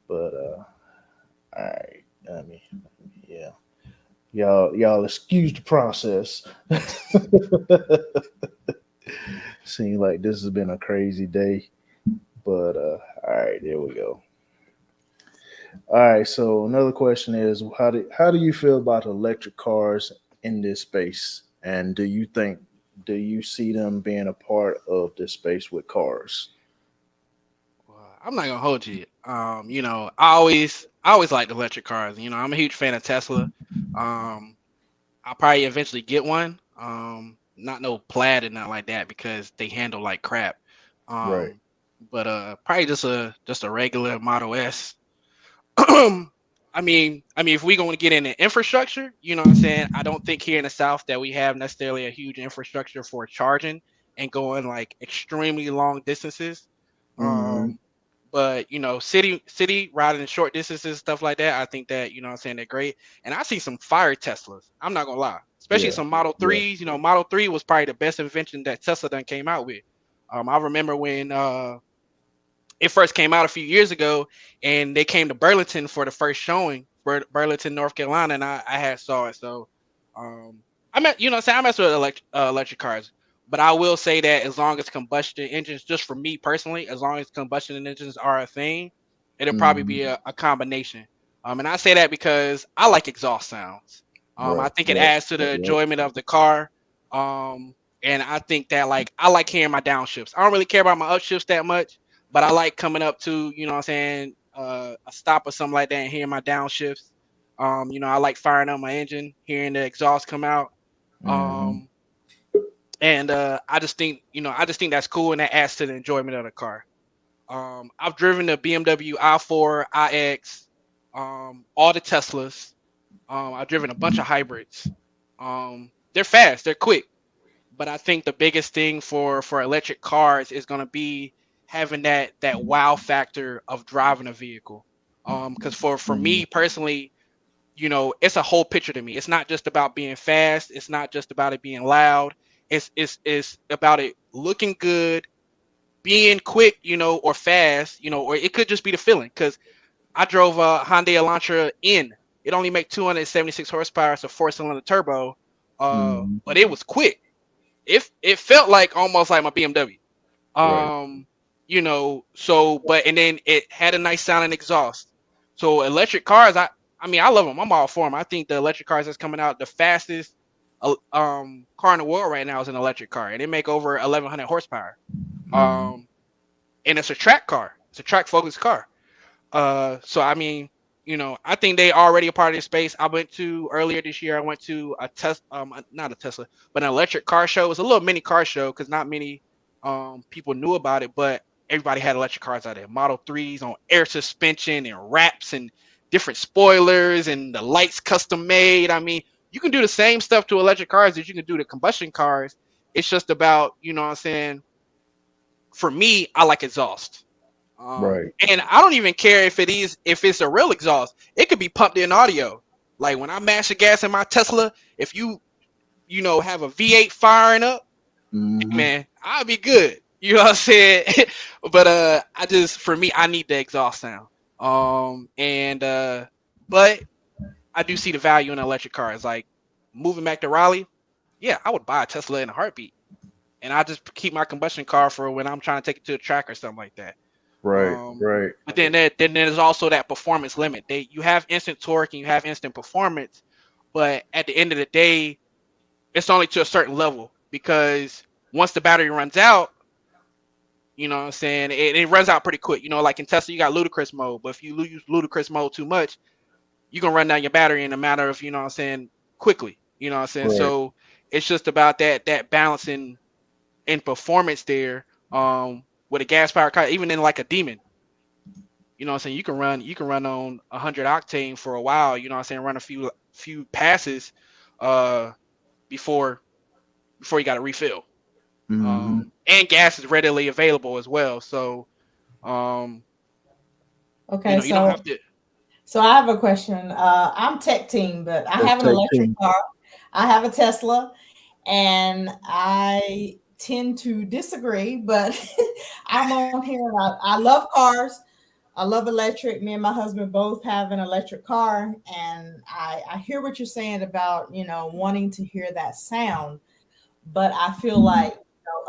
But all right. I mean, yeah. Y'all excuse the process. Seems like this has been a crazy day. But all right, there we go. All right, so another question is how do you feel about electric cars in this space? And do you see them being a part of this space with cars? Well, I'm not gonna hold you. You know, I always liked electric cars. You know, I'm a huge fan of Tesla. Um, I'll probably eventually get one. Not no plaid and not like that because they handle like crap. Right. Um, but probably just a regular Model S. I mean, if we going to get into infrastructure, you know what I'm saying? I don't think here in the South that we have necessarily a huge infrastructure for charging and going like extremely long distances. Mm-hmm. But you know, city riding short distances, stuff like that, I think that, you know what I'm saying, they're great. And I see some fire Teslas. I'm not gonna lie. Especially Yeah. some Model Yeah. 3s. You know, Model 3 was probably the best invention that Tesla done came out with. I remember when it first came out a few years ago, and they came to Burlington for the first showing, Burlington, North Carolina, and I had saw it. So, um, I met, you know, what I'm saying, I mess with electric cars, but I will say that as long as combustion engines, just for me personally, as long as combustion engines are a thing, it'll probably Mm-hmm. be a combination. And I say that because I like exhaust sounds. I Right. think it Right. adds to the Right. enjoyment of the car. Um, and I think that like I like hearing my downshifts. I don't really care about my upshifts that much, but I like coming up to, you know what I'm saying, a stop or something like that and hearing my downshifts. You know, I like firing up my engine, hearing the exhaust come out. Mm-hmm. Um, and I just think, you know, I just think that's cool and that adds to the enjoyment of the car. I've driven the BMW i4, iX, all the Teslas. I've driven a bunch of hybrids. They're fast, they're quick, but I think the biggest thing for electric cars is going to be having that wow factor of driving a vehicle. Because for Mm-hmm. me personally, you know, it's a whole picture to me. It's not just about being fast. It's not just about it being loud. It's about it looking good, being quick, you know, or fast, you know, or it could just be the feeling. Because I drove a Hyundai Elantra N. It only make 276 horsepower. It's a four-cylinder turbo, Mm-hmm. but it was quick. It felt like almost like my BMW. Right. Um, you know, so but and then it had a nice sounding exhaust. So electric cars, I mean, I love them. I'm all for them. I think the electric cars that's coming out, the fastest car in the world right now is an electric car, and they make over 1100 horsepower. Mm-hmm. Um, and it's a track car. It's a track focused car. So I mean, you know, I think they already a part of this space. I went to earlier this year. I went to a not a Tesla, but an electric car show. It was a little mini car show because not many people knew about it, but everybody had electric cars out there. Model 3s on air suspension and wraps and different spoilers and the lights custom made. I mean, you can do the same stuff to electric cars that you can do to combustion cars. It's just about, you know what I'm saying? For me, I like exhaust. Right. And I don't even care if it's a real exhaust. It could be pumped in audio. Like when I mash the gas in my Tesla, if you know have a V8 firing up, Mm-hmm. man, I'll be good. You know what I'm saying? But I just for me, I need the exhaust sound. And but I do see the value in electric cars. Like moving back to Raleigh, yeah, I would buy a Tesla in a heartbeat. And I just keep my combustion car for when I'm trying to take it to a track or something like that. Right. Right. But then there's also that performance limit. You have instant torque and you have instant performance. but at the end of the day, it's only to a certain level because once the battery runs out, you know what I'm saying, it runs out pretty quick. You know, like in Tesla, you got ludicrous mode, but if you use ludicrous mode too much, you're gonna run down your battery in a matter of, you know what I'm saying, quickly. You know what I'm saying? Right. So it's just about that balancing in performance there. With a gas powered car, even in like a Demon, you know what I'm saying, you can run on 100 octane for a while, you know what I'm saying, run a few passes before you got to refill. And gas is readily available as well. So Okay, you don't have to. so I have a question. I'm tech team, but I have an electric car. I have a Tesla, and I tend to disagree, but I'm on here. And I love cars. I love electric. Me and my husband both have an electric car, and I hear what you're saying about, wanting to hear that sound, but I feel like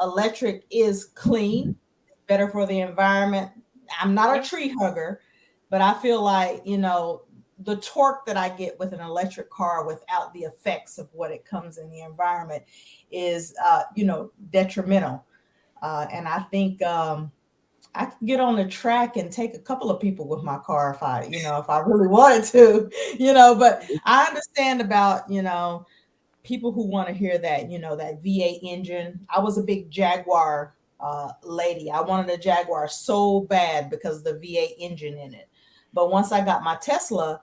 electric is clean, better for the environment. I'm not a tree hugger, but I feel like, the torque that I get with an electric car without the effects of what it comes in the environment is, detrimental. And I think I could get on the track and take a couple of people with my car if I really wanted to, but I understand about, people who want to hear that, that V8 engine. I was a big Jaguar lady. I wanted a Jaguar so bad because of the V8 engine in it. But once I got my Tesla,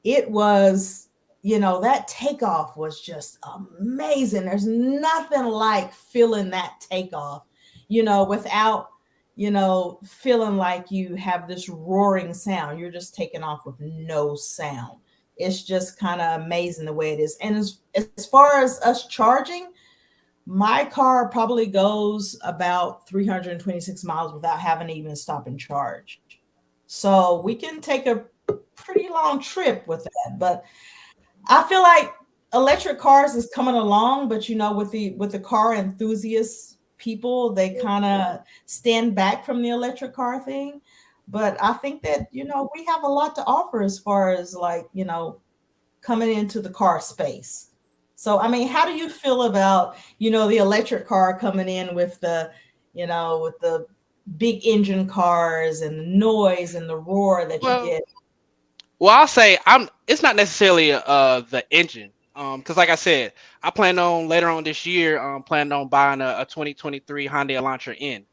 it was, that takeoff was just amazing. There's nothing like feeling that takeoff, without, feeling like you have this roaring sound. You're just taking off with no sound. It's just kind of amazing the way it is. And as far as us charging, my car probably goes about 326 miles without having to even stop and charge. So we can take a pretty long trip with that. But I feel like electric cars is coming along, but with the car enthusiasts people, they kind of stand back from the electric car thing. But I think that, we have a lot to offer as far as coming into the car space. So, I mean, how do you feel about, the electric car coming in with with the big engine cars and the noise and the roar that you get? Well, I'll say it's not necessarily the engine. Because like I said, I plan on later on this year, planning on buying a 2023 Hyundai Elantra N,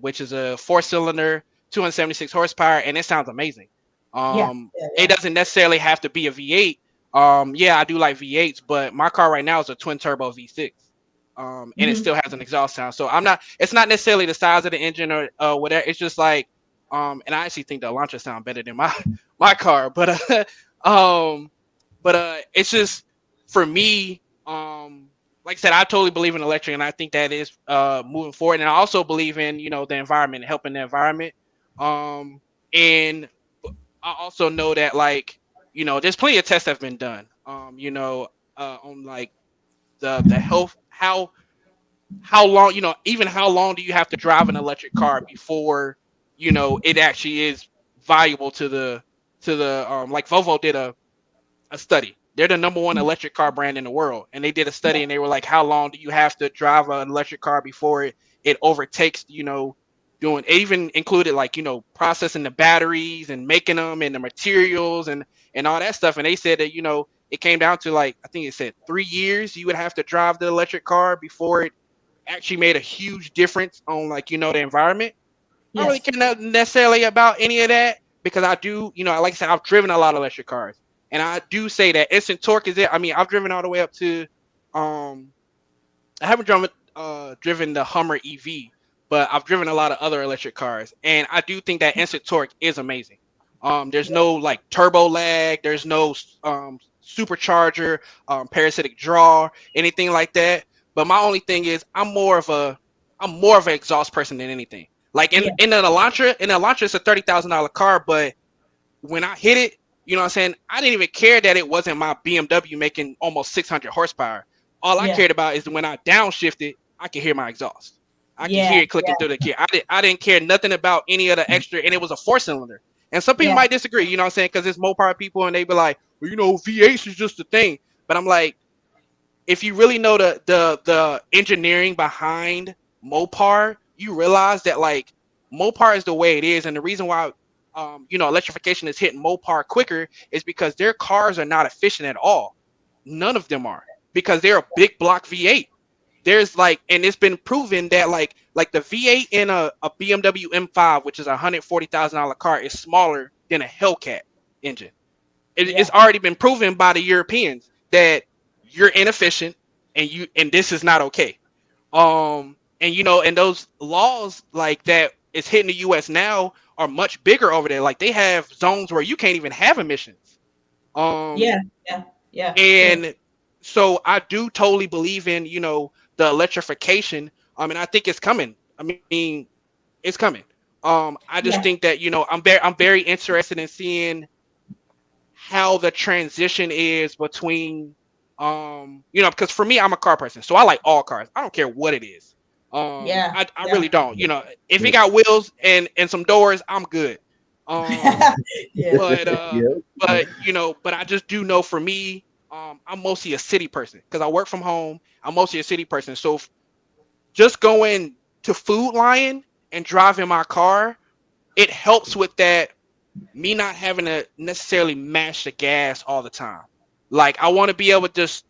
which is a 4-cylinder, 276 horsepower, and it sounds amazing. It doesn't necessarily have to be a V8. I do like V8s, but my car right now is a twin turbo V6. And it still has an exhaust sound. So it's not necessarily the size of the engine or whatever. It's just like, and I actually think the Elantra sound better than my car, but it's just for me, like I said, I totally believe in electric, and I think that is moving forward. And I also believe in, the environment, helping the environment. And I also know that, like, there's plenty of tests that have been done, on like the health, how long, even how long do you have to drive an electric car before, it actually is valuable to the like Volvo did a study. They're the number one electric car brand in the world. And they did a study and they were like, how long do you have to drive an electric car before it overtakes, it even included like, processing the batteries and making them and the materials and all that stuff. And they said that, it came down to like, I think it said 3 years you would have to drive the electric car before it actually made a huge difference on like, the environment. I don't really care necessarily about any of that because I do, like I said, I've driven a lot of electric cars. And I do say that instant torque is it. I mean, I've driven all the way up to, I haven't driven the Hummer EV, but I've driven a lot of other electric cars. And I do think that instant torque is amazing. There's no like turbo lag. There's no supercharger, parasitic draw, anything like that. But my only thing is I'm more of an exhaust person than anything. Like in an Elantra, it's a $30,000 car, but when I hit it, you know what I'm saying, I didn't even care that it wasn't my BMW making almost 600 horsepower. All I cared about is when I downshifted, I could hear my exhaust. I could hear it clicking through the gear. I didn't care nothing about any of the extra, and it was a 4-cylinder. And some people might disagree, you know what I'm saying, because it's Mopar people, and they be like, well, V8s is just a thing. But I'm like, if you really know the engineering behind Mopar, you realize that like Mopar is the way it is, and the reason why electrification is hitting Mopar quicker is because their cars are not efficient at all. None of them are, because they're a big block V8. There's like, and it's been proven that like the V8 in a BMW M5, which is a $140,000 car, is smaller than a Hellcat engine. It's already been proven by the Europeans that you're inefficient and this is not okay. And and those laws like that is hitting the US now are much bigger over there. Like they have zones where you can't even have emissions. Yeah. And so I do totally believe in, the electrification. And I think it's coming. I mean, it's coming. I just think that, I'm very interested in seeing how the transition is between because for me, I'm a car person, so I like all cars. I don't care what it is. I really don't. If it got wheels and some doors, I'm good. But I just do know for me, I'm mostly a city person because I work from home. I'm mostly a city person. So just going to Food Lion and driving my car, it helps with that, me not having to necessarily mash the gas all the time. Like I want to be able to just,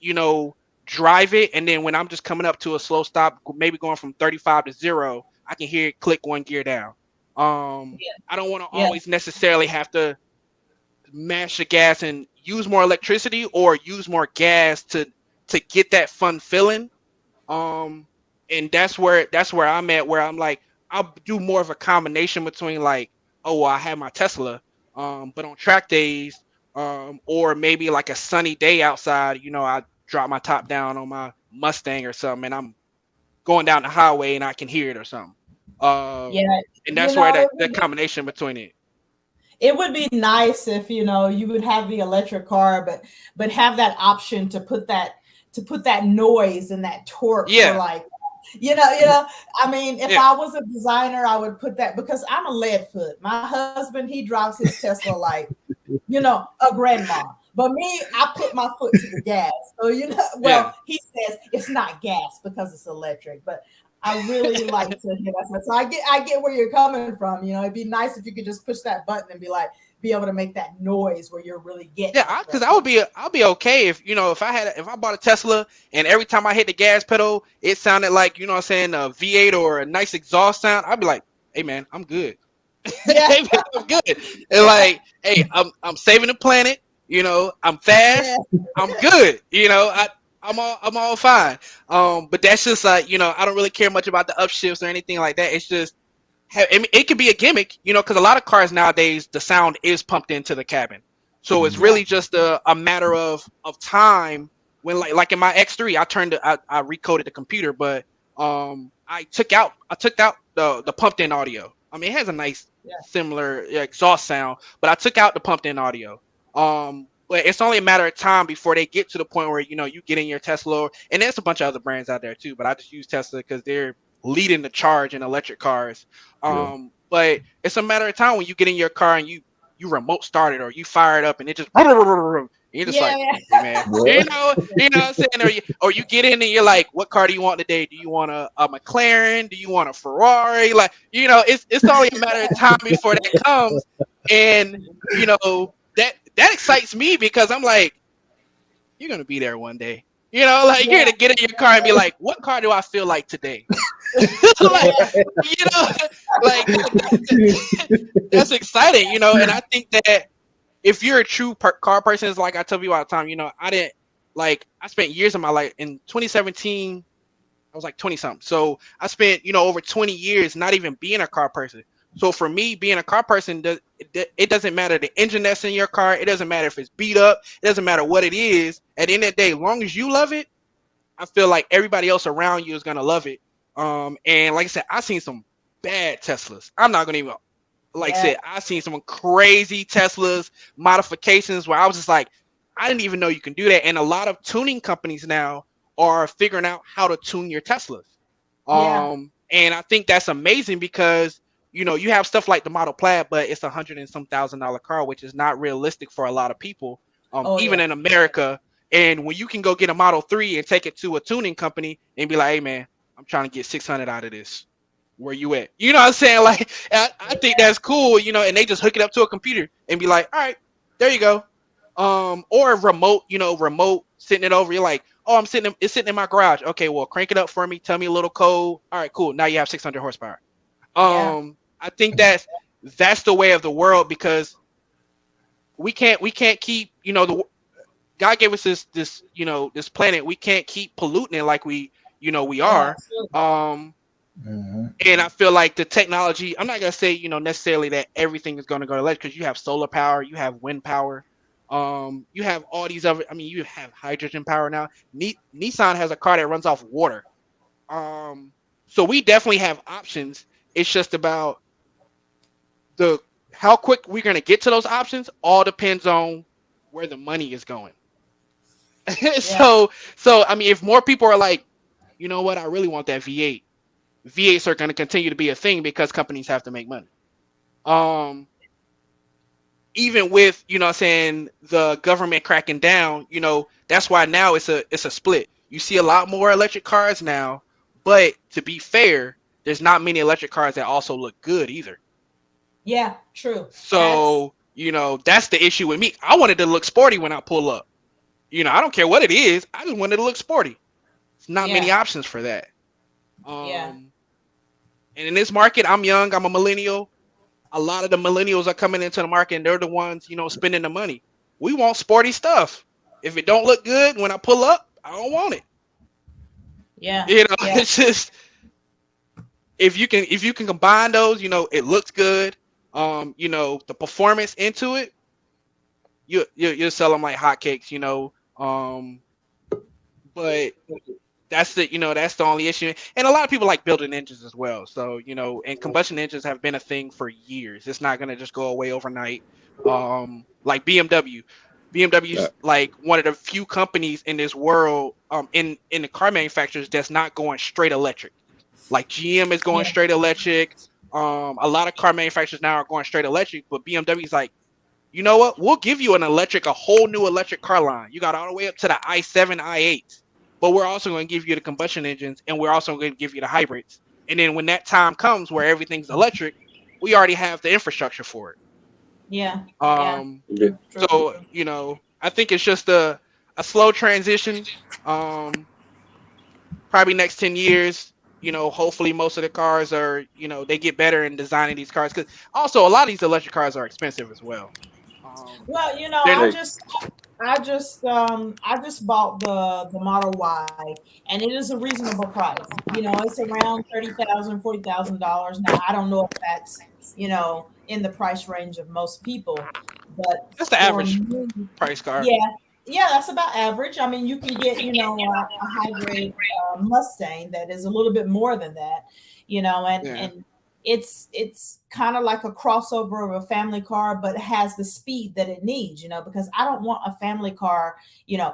drive it. And then when I'm just coming up to a slow stop, maybe going from 35 to 0, I can hear it click one gear down. I don't want to always necessarily have to mash the gas and use more electricity or use more gas to get that fun feeling. And that's where I'm at, where I'm like, I'll do more of a combination between like, oh, well, I have my Tesla, but on track days, or maybe like a sunny day outside, I drop my top down on my Mustang or something, and I'm going down the highway and I can hear it or something. And that's where that combination between it. It would be nice if you would have the electric car, but have that option to put that noise and that torque for like, I mean, if I was a designer, I would put that, because I'm a lead foot. My husband, he drives his Tesla like, a grandma. But me, I put my foot to the gas. So, he says it's not gas because it's electric, but I really like to hear that. So I get where you're coming from. It'd be nice if you could just push that button and be able to make that noise where you're really getting. Yeah, because I'll be okay if if I bought a Tesla and every time I hit the gas pedal it sounded like a V8 or a nice exhaust sound. I'd be like, hey man, I'm good. Hey, man, I'm good. And like, hey, I'm saving the planet. I'm fast. I'm good. I'm all fine. But that's just like, I don't really care much about the upshifts or anything like that. It's just, it could be a gimmick, because a lot of cars nowadays, the sound is pumped into the cabin. So it's really just a matter of time when like in my X3, I recoded the computer, but I took out the pumped in audio. I mean, it has a nice similar exhaust sound, but I took out the pumped in audio. But it's only a matter of time before they get to the point where you get in your Tesla, and there's a bunch of other brands out there too, but I just use Tesla because they're leading the charge in electric cars. But it's a matter of time when you get in your car and you remote start it or you fire it up and it just and you're just like, hey, man, you know what I'm saying? Or you get in and you're like, what car do you want today? Do you want a McLaren? Do you want a Ferrari? Like, it's only a matter of time before that comes, and that excites me because I'm like, you're gonna be there one day. You're gonna get in your car and be like, what car do I feel like today? That's exciting, and I think that if you're a true car person, it's like I tell people all the time, I spent years of my life. In 2017, I was like 20 something. So I spent, over 20 years not even being a car person. So for me, being a car person, it doesn't matter the engine that's in your car. It doesn't matter if it's beat up. It doesn't matter what it is. At the end of the day, as long as you love it, I feel like everybody else around you is going to love it. And like I said, I've seen some bad Teslas. I'm not going to even, I said, I've seen some crazy Teslas, modifications where I was just like, I didn't even know you can do that. And a lot of tuning companies now are figuring out how to tune your Teslas. And I think that's amazing because you have stuff like the Model Plaid, but it's $100,000 car, which is not realistic for a lot of people. Oh even yeah. in America. And when you can go get a Model 3 and take it to a tuning company and be like, hey man, I'm trying to get 600 out of this. Where you at? You know what I'm saying? Like, I think that's cool, you know, and they just hook it up to a computer and be like, all right, there you go. Or remote, you know, remote sitting it over. You're like, oh, it's sitting in my garage. Okay, well, crank it up for me. Tell me a little code. All right, cool. Now you have 600 horsepower. Yeah. I think that's the way of the world, because we can't keep, you know, the God gave us this you know, this planet. We can't keep polluting it like we Oh, are. absolutely. And I feel like the technology, I'm not gonna say, you know, necessarily that everything is gonna go to electric, because you have solar power, you have wind power, you have all these other. I mean, you have hydrogen power now. Nissan has a car that runs off water. So we definitely have options. It's just about the how quick we're gonna get to those options. All depends on where the money is going. Yeah. So I mean, if more people are like, you know what, I really want that V8. V8s are going to continue to be a thing because companies have to make money. Even with, you know what I'm saying, the government cracking down, you know, that's why now it's a split. You see a lot more electric cars now, but to be fair, there's not many electric cars that also look good either. Yeah, true. So, you know, that's the issue with me. I wanted to look sporty when I pull up. You know, I don't care what it is. I just wanted to look sporty. It's not many Yeah. options for that. Yeah. And in this market, I'm young, I'm a millennial. A lot of the millennials are coming into the market and they're the ones, you know, spending the money. We want sporty stuff. If it don't look good when I pull up, I don't want it. Yeah. You know, Yeah. it's just, if you can combine those, you know, it looks good. You know, the performance into it, you sell them like hotcakes, you know. But that's the only issue. And a lot of people like building engines as well. So, you know, and combustion engines have been a thing for years. It's not gonna just go away overnight. Like BMW. BMW's like one of the few companies in this world, in the car manufacturers, that's not going straight electric. Like GM is going Yeah. straight electric. A lot of car manufacturers now are going straight electric, but BMW's like, you know what? We'll give you a whole new electric car line. You got all the way up to the i7, i8, but we're also going to give you the combustion engines, and we're also going to give you the hybrids. And then when that time comes where everything's electric, we already have the infrastructure for it. Yeah. Yeah. Yeah. True. So, you know, I think it's just a slow transition. Probably next 10 years, you know, hopefully most of the cars are, you know, they get better in designing these cars, because also a lot of these electric cars are expensive as well. Well, you know, They're I not- just bought the Model Y, and it is a reasonable price. You know, it's around $30,000, $40,000. Now, I don't know if that's, you know, in the price range of most people, but That's the for average me, price car. yeah, that's about average. I mean, you can get, you know, a hybrid Mustang that is a little bit more than that, you know, Yeah. and it's kind of like a crossover of a family car, but has the speed that it needs, you know, because I don't want a family car, you know,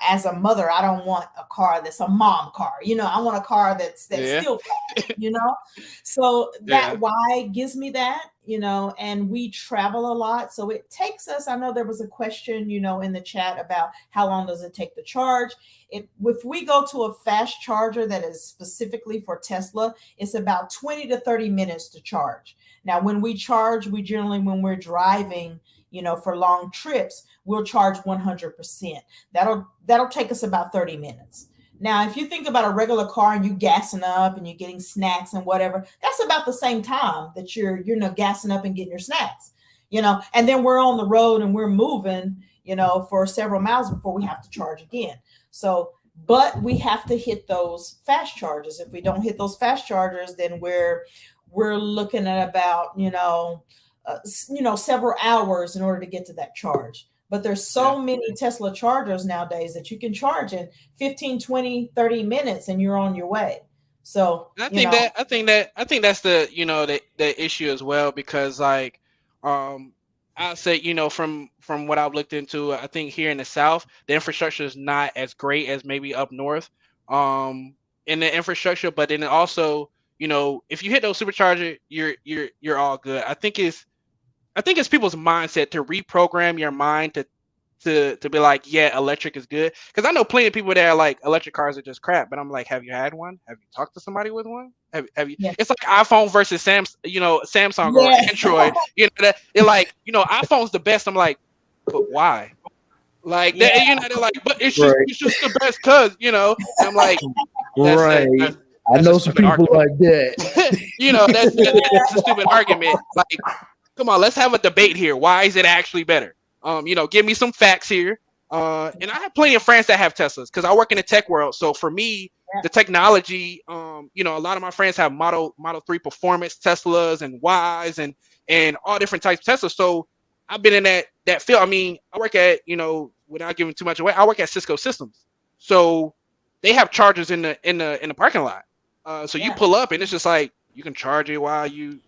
as a mother, I don't want a car that's a mom car, you know, I want a car that's Yeah. still fast, you know. So Yeah. that Y gives me that, you know, and we travel a lot. So it takes us, I know there was a question, you know, in the chat about how long does it take to charge. If we go to a fast charger that is specifically for Tesla, it's about 20 to 30 minutes to charge. Now, when we charge, we generally, when we're driving, you know, for long trips, we'll charge 100%. That'll take us about 30 minutes. Now, if you think about a regular car and you gassing up and you're getting snacks and whatever, that's about the same time that you're gassing up and getting your snacks, you know, and then we're on the road and we're moving, you know, for several miles before we have to charge again. So, but we have to hit those fast chargers. If we don't hit those fast chargers, then we're looking at about, several hours in order to get to that charge. But there's so many Tesla chargers nowadays that you can charge in 15, 20, 30 minutes and you're on your way. So I think that's the, you know, the issue as well, because like, I'll say, you know, from what I've looked into, I think here in the South, the infrastructure is not as great as maybe up north, in the infrastructure. But then also, you know, if you hit those supercharger, you're all good. I think it's people's mindset to reprogram your mind to be like, yeah, electric is good. Because I know plenty of people that are like electric cars are just crap. But I'm like, have you had one? Have you talked to somebody with one? Have you? Yeah. It's like iPhone versus Samsung or Yes. Android. That they're like, iPhone's the best. I'm like, but why? Like Yeah. they're like, but it's Right. just the best, cause and I'm like, that's Right. that's I a know some stupid people argument. like that. That's a stupid argument. Like, come on, let's have a debate here. Why is it actually better? Give me some facts here. And I have plenty of friends that have Teslas because I work in the tech world. So for me, the technology, a lot of my friends have Model 3 performance Teslas and Ys and all different types of Teslas. So I've been in that field. I mean, I work at, without giving too much away, I work at Cisco Systems. So they have chargers in the parking lot. So you pull up and it's just like you can charge it while you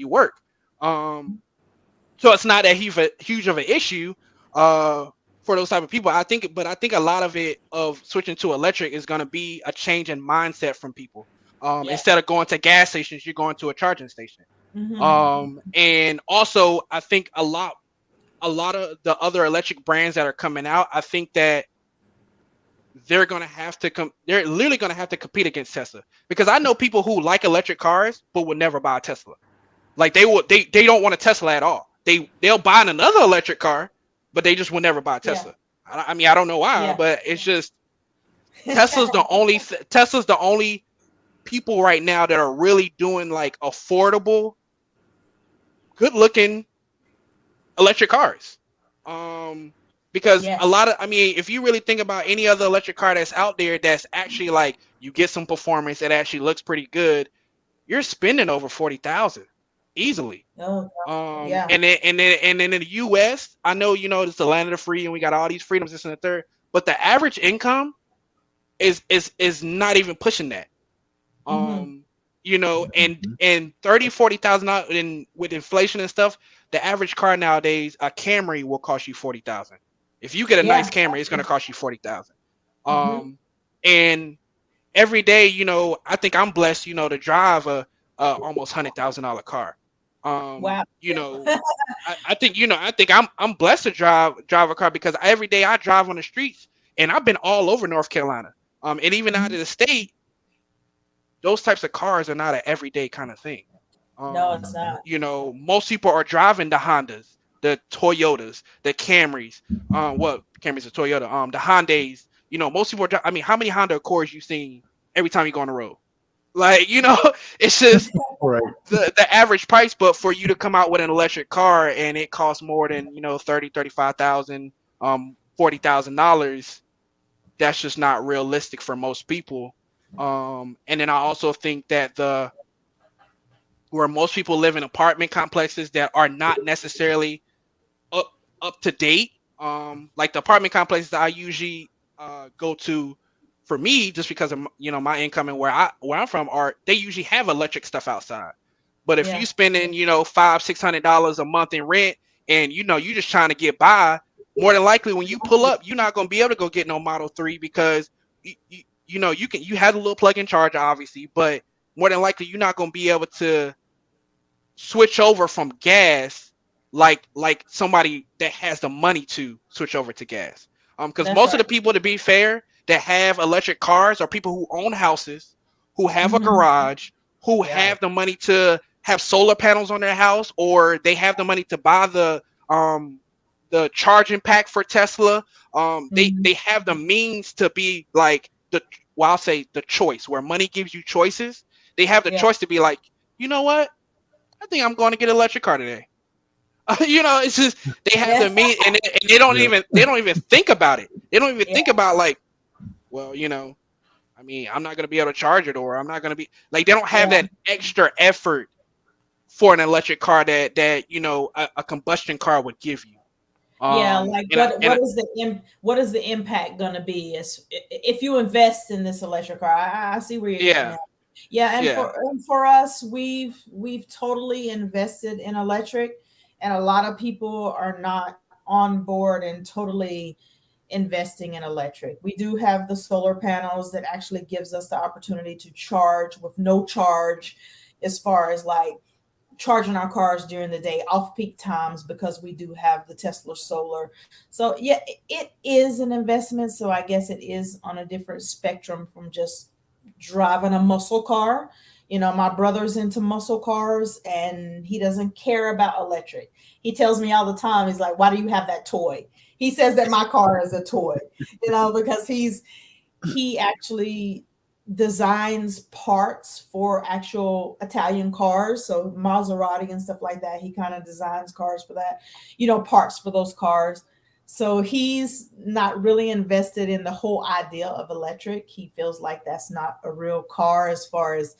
work. So it's not that huge of an issue for those type of people. I think a lot of it of switching to electric is going to be a change in mindset from people. Instead of going to gas stations, you're going to a charging station. Mhm. And also I think a lot of the other electric brands that are coming out, I think that they're going to have to they're literally going to have to compete against Tesla, because I know people who like electric cars but would never buy a Tesla. Like they don't want a Tesla at all. They'll buy another electric car, but they just will never buy a Tesla. I mean, I don't know why, but it's just Tesla's the only people right now that are really doing like affordable, good looking electric cars. Because a lot of, I mean, if you really think about any other electric car that's out there that's actually like you get some performance that actually looks pretty good, you're spending over 40,000 easily. And then in the US, I know it's the land of the free and we got all these freedoms, this and the third, but the average income is not even pushing that. And 30,000-40,000 with inflation and stuff, the average car nowadays, a Camry will cost you 40,000. If you get a nice Camry, it's going to cost you 40,000. And every day, I think I'm blessed, to drive a almost $100,000 car. Wow. I think I'm blessed to drive a car, because every day I drive on the streets, and I've been all over North Carolina. And even out of the state, those types of cars are not an everyday kind of thing. No, it's not. Most people are driving the Hondas, the Toyotas, the Camrys. Camrys are Toyota. The Hyundais. Most people are. I mean, how many Honda Accords you seen every time you go on the road? Like, it's just Right. the average price. But for you to come out with an electric car and it costs more than $35,000, $40,000, that's just not realistic for most people. And then I also think that where most people live in apartment complexes that are not necessarily up to date. Like the apartment complexes I usually go to, for me, just because of my income and where I'm from, they usually have electric stuff outside. But if you spending $500-$600 a month in rent, and you're just trying to get by, more than likely when you pull up, you're not going to be able to go get no Model 3, because you have a little plug-in charger, obviously, but more than likely you're not going to be able to switch over from gas like somebody that has the money to switch over to gas. Because most of the people, to be fair, that have electric cars are people who own houses, who have a garage, who have the money to have solar panels on their house, or they have the money to buy the charging pack for Tesla. They have the means to be like I'll say the choice, where money gives you choices. They have the choice to be like, you know what? I think I'm going to get an electric car today. It's just they have the means, and they don't even think about it. They don't even think about like, well, I mean, I'm not going to be able to charge it, or I'm not going to be like, they don't have that extra effort for an electric car that a combustion car would give you. What is the impact going to be if you invest in this electric car? I see where you're going. And for us, we've totally invested in electric, and a lot of people are not on board and totally investing in electric. We do have the solar panels that actually gives us the opportunity to charge with no charge, as far as like charging our cars during the day off peak times because we do have the Tesla solar. So yeah, it is an investment. So I guess it is on a different spectrum from just driving a muscle car. You know, my brother's into muscle cars and he doesn't care about electric. He tells me all the time, he's like, why do you have that toy? He says that my car is a toy, you know, because he actually designs parts for actual Italian cars. So Maserati and stuff like that. He kind of designs cars for that, you know, parts for those cars. So he's not really invested in the whole idea of electric. He feels like that's not a real car as far as,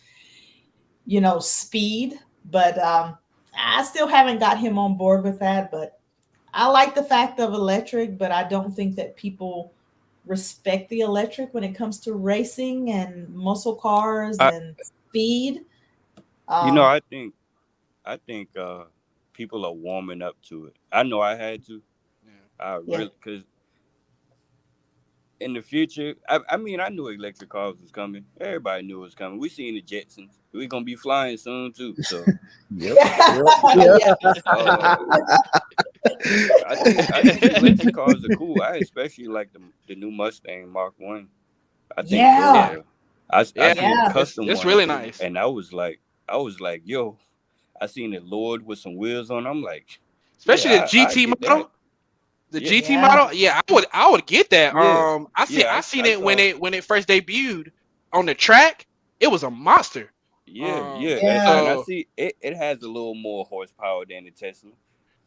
you know, speed. But I still haven't got him on board with that. But I like the fact of electric, but I don't think that people respect the electric when it comes to racing and muscle cars and speed. You know, I think people are warming up to it. I know I had to. Really, because in the future, I mean, I knew electric cars was coming. Everybody knew it was coming. We seen the Jetsons. We're gonna be flying soon too. So, I think electric cars are cool. I especially like the new Mustang Mark One. I think I seen a custom it's one, really nice. and I was like, yo, I seen it lowered with some wheels on. I'm like, especially the GT model. The GT model, I would get that. I seen it when it first debuted on the track. It was a monster. And I see it has a little more horsepower than the Tesla.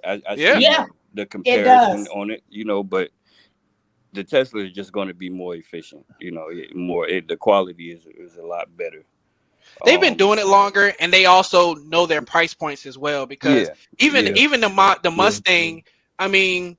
I see the comparison on it, you know, but the Tesla is just going to be more efficient, you know, the quality is a lot better. They've been doing it longer, and they also know their price points as well, because even the Mustang, I mean,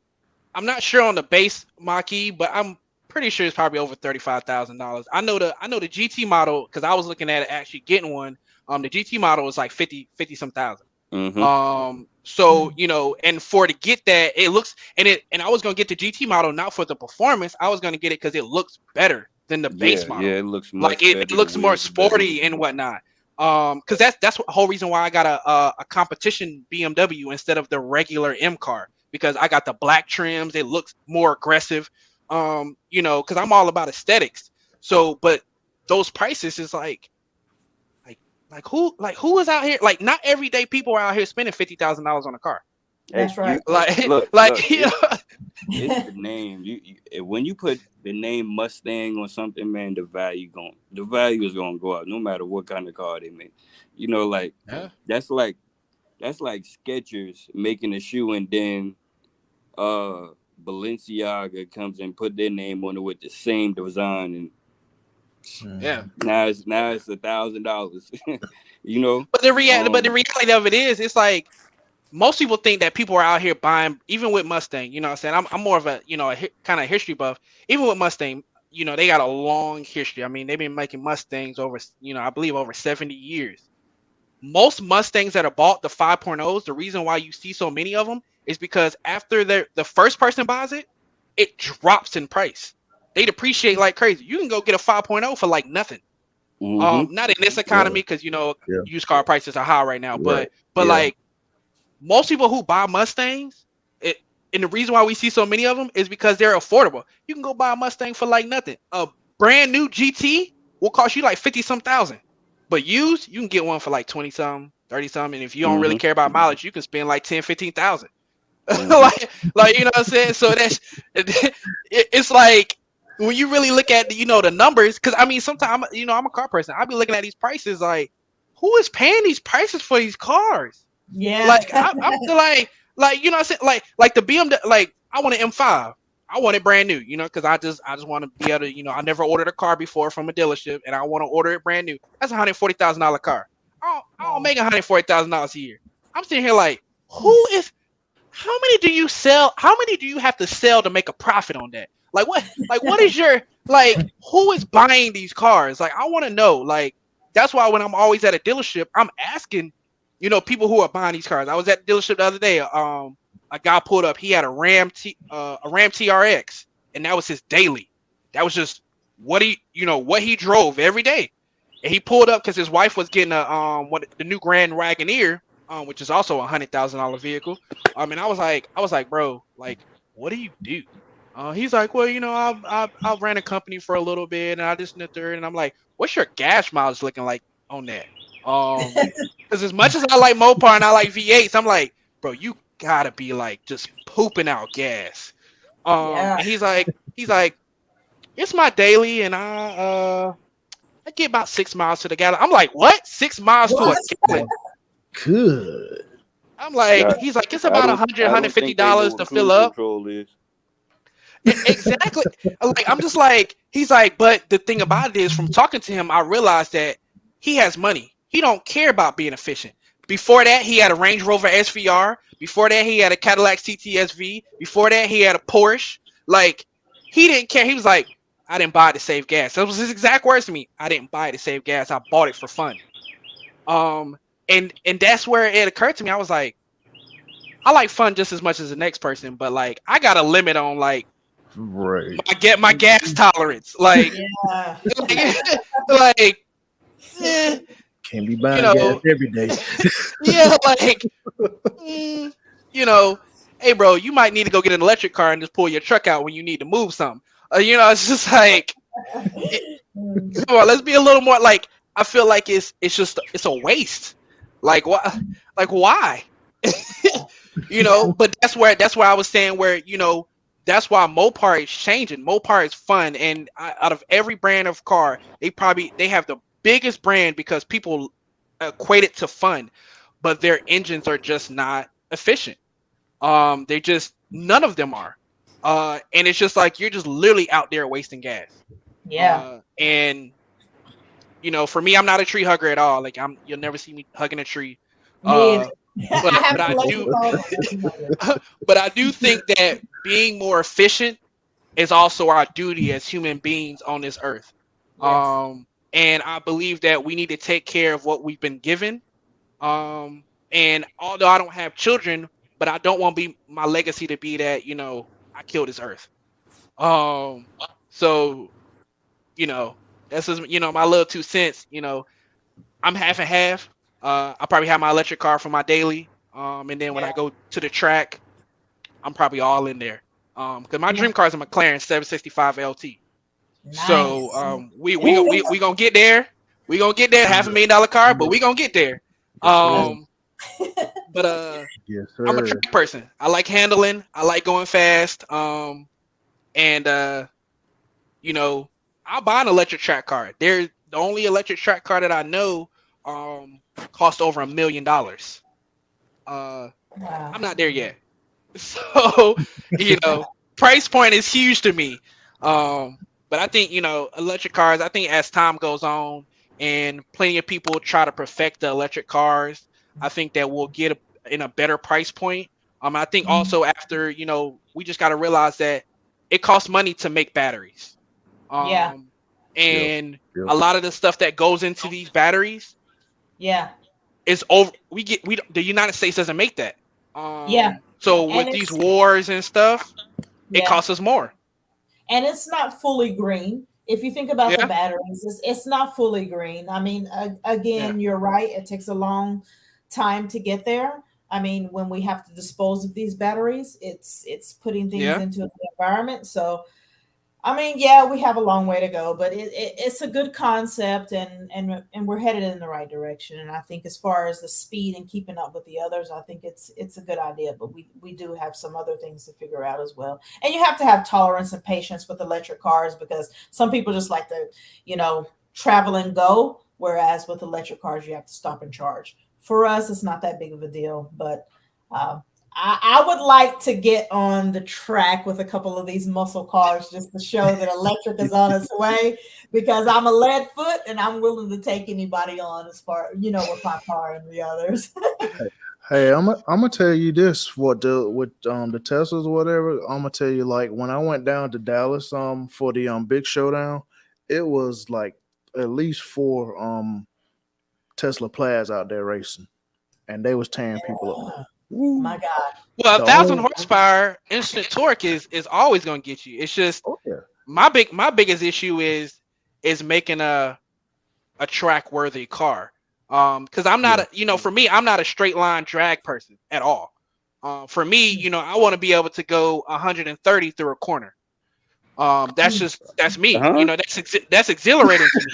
I'm not sure on the base Mach-E, but I'm pretty sure it's probably over $35,000. I know the GT model, because I was looking at it actually getting one. The GT model was like 50 some thousand. Mm-hmm. So you know, and to get that, it looks and I was gonna get the GT model not for the performance. I was gonna get it because it looks better than the base model. Yeah, it looks like it looks more sporty and whatnot. Because that's the whole reason why I got a competition BMW instead of the regular M car, because I got the black trims. It looks more aggressive. You know, because I'm all about aesthetics. So, but those prices is like who is out here? Like, not everyday people are out here spending $50,000 on a car. That's right. Look, you know, it's the name. When you put the name Mustang on something, man, the value is gonna go up no matter what kind of car they make. You know, like that's like Skechers making a shoe, and then Balenciaga comes and put their name on it with the same design, and now it's $1,000. You know, but the reality of it is, it's like most people think that people are out here buying, even with Mustang. You know what I'm saying? I'm more of a kind of history buff. Even with Mustang, you know, they got a long history. I mean, they've been making Mustangs over, I believe over 70 years. Most Mustangs that are bought, the 5.0s, the reason why you see so many of them is because after the first person buys it, it drops in price. They depreciate like crazy. You can go get a 5.0 for like nothing. Mm-hmm. Not in this economy, because used car prices are high right now. But like most people who buy Mustangs, and the reason why we see so many of them is because they're affordable. You can go buy a Mustang for like nothing. A brand new GT will cost you like 50 some thousand, but used you can get one for like 20 some, 30 some. And if you don't really care about mileage, you can spend like 10, 15,000. like you know what I'm saying. So it's like, when you really look at the numbers, because I mean, sometimes I'm a car person. I'll be looking at these prices like, who is paying these prices for these cars? Yeah, like I'm like you know what I'm saying, like the BMW, like I want an M5. I want it brand new, because I just want to be able to, I never ordered a car before from a dealership, and I want to order it brand new. That's $140,000 car. I don't make $140,000 a year. I'm sitting here like, how many do you sell? How many do you have to sell to make a profit on that? Like what? Like what is your who is buying these cars? Like I want to know. Like that's why when I'm always at a dealership, I'm asking, people who are buying these cars. I was at the dealership the other day. A guy pulled up. He had a Ram TRX, and that was his daily. That was just what he drove every day. And he pulled up because his wife was getting the new Grand Wagoneer, which is also $100,000 vehicle. And I was like, bro, like, what do you do? He's like, well, you know, I ran a company for a little bit, and I just and the third, and I'm like, what's your gas mileage looking like on that? Because as much as I like Mopar and I like V8s, I'm like, bro, you gotta be like just pooping out gas. Yeah. And he's like, it's my daily, and I get about 6 miles to the gallon. I'm like, what? 6 miles to a What? gallon? Good. I'm like, Yeah. he's like, it's I about don't, $100, I don't think they know $150 what to fill cruise up. control is. Exactly. Like, I'm just like, he's like, but the thing about it is, from talking to him, I realized that he has money. He don't care about being efficient. Before that, he had a Range Rover SVR. Before that, he had a Cadillac CTSV. Before that, he had a Porsche. Like, he didn't care. He was like, I didn't buy it to save gas. That was his exact words to me. I didn't buy it to save gas. I bought it for fun. And that's where it occurred to me. I was like, I like fun just as much as the next person, but like, I got a limit on like Right. I get my gas tolerance. Like, Yeah. like, eh, Can't be buying You know- gas every day. yeah, like, you know, hey, bro, you might need to go get an electric car and just pull your truck out when you need to move something. You know, it's just like, come on, let's be a little more like. I feel like it's a waste. Like what? Like why? You know, but that's where I was saying where, you know, that's why Mopar is changing. Mopar is fun, and out of every brand of car, they have the biggest brand because people equate it to fun, but their engines are just not efficient. They just none of them are. And it's just like you're just literally out there wasting gas. Yeah. And you know, for me, I'm not a tree hugger at all. Like you'll never see me hugging a tree. Me But I do think that being more efficient is also our duty as human beings on this earth. Yes. And I believe that we need to take care of what we've been given. And although I don't have children, but I don't want my legacy to be that, you know, I killed this earth. So, you know, that's just, you know, my little 2 cents. You know, I'm half and half. I probably have my electric car for my daily. And then when I go to the track, I'm probably all in there. Because my dream car is a McLaren 765 LT. Nice. So we gonna get there. We gonna get there. $500,000 car, but we gonna get there. But Yes, sir. I'm a track person. I like handling. I like going fast. And you know, I'll buy an electric track car. They're the only electric track car that I know cost over $1 million. Wow. I'm not there yet. So, you know, price point is huge to me. But I think, you know, electric cars, I think as time goes on and plenty of people try to perfect the electric cars, I think that we'll get in a better price point. I think also after, you know, we just got to realize that it costs money to make batteries. Yeah. And Yep. a lot of the stuff that goes into these batteries Yeah. is over. The United States doesn't make that. Yeah. So And with it's- these wars and stuff, it Yeah. costs us more. And it's not fully green. If you think about Yeah. the batteries, it's not fully green. I mean, again, you're right. It takes a long time to get there. I mean, when we have to dispose of these batteries, it's putting things Yeah. into the environment. So, I mean, yeah, we have a long way to go, but it's a good concept, and we're headed in the right direction. And I think as far as the speed and keeping up with the others, I think it's a good idea. But we do have some other things to figure out as well. And you have to have tolerance and patience with electric cars because some people just like to, you know, travel and go, whereas with electric cars you have to stop and charge. For us, it's not that big of a deal, but I would like to get on the track with a couple of these muscle cars just to show that electric is on its way because I'm a lead foot and I'm willing to take anybody on as far, you know, with my car and the others. Hey, I'm gonna tell you this: with the Teslas or whatever, I'm gonna tell you, like, when I went down to Dallas for the big showdown, it was like at least 4 Tesla Plaids out there racing, and they was tearing people up. My God. Well, The 1,000 only- horsepower instant torque is always going to get you. It's just Oh yeah, my biggest issue is making a track worthy car. Because I'm not, for me, I'm not a straight line drag person at all. For me, I want to be able to go 130 through a corner. That's me. Uh-huh. That's exhilarating to me.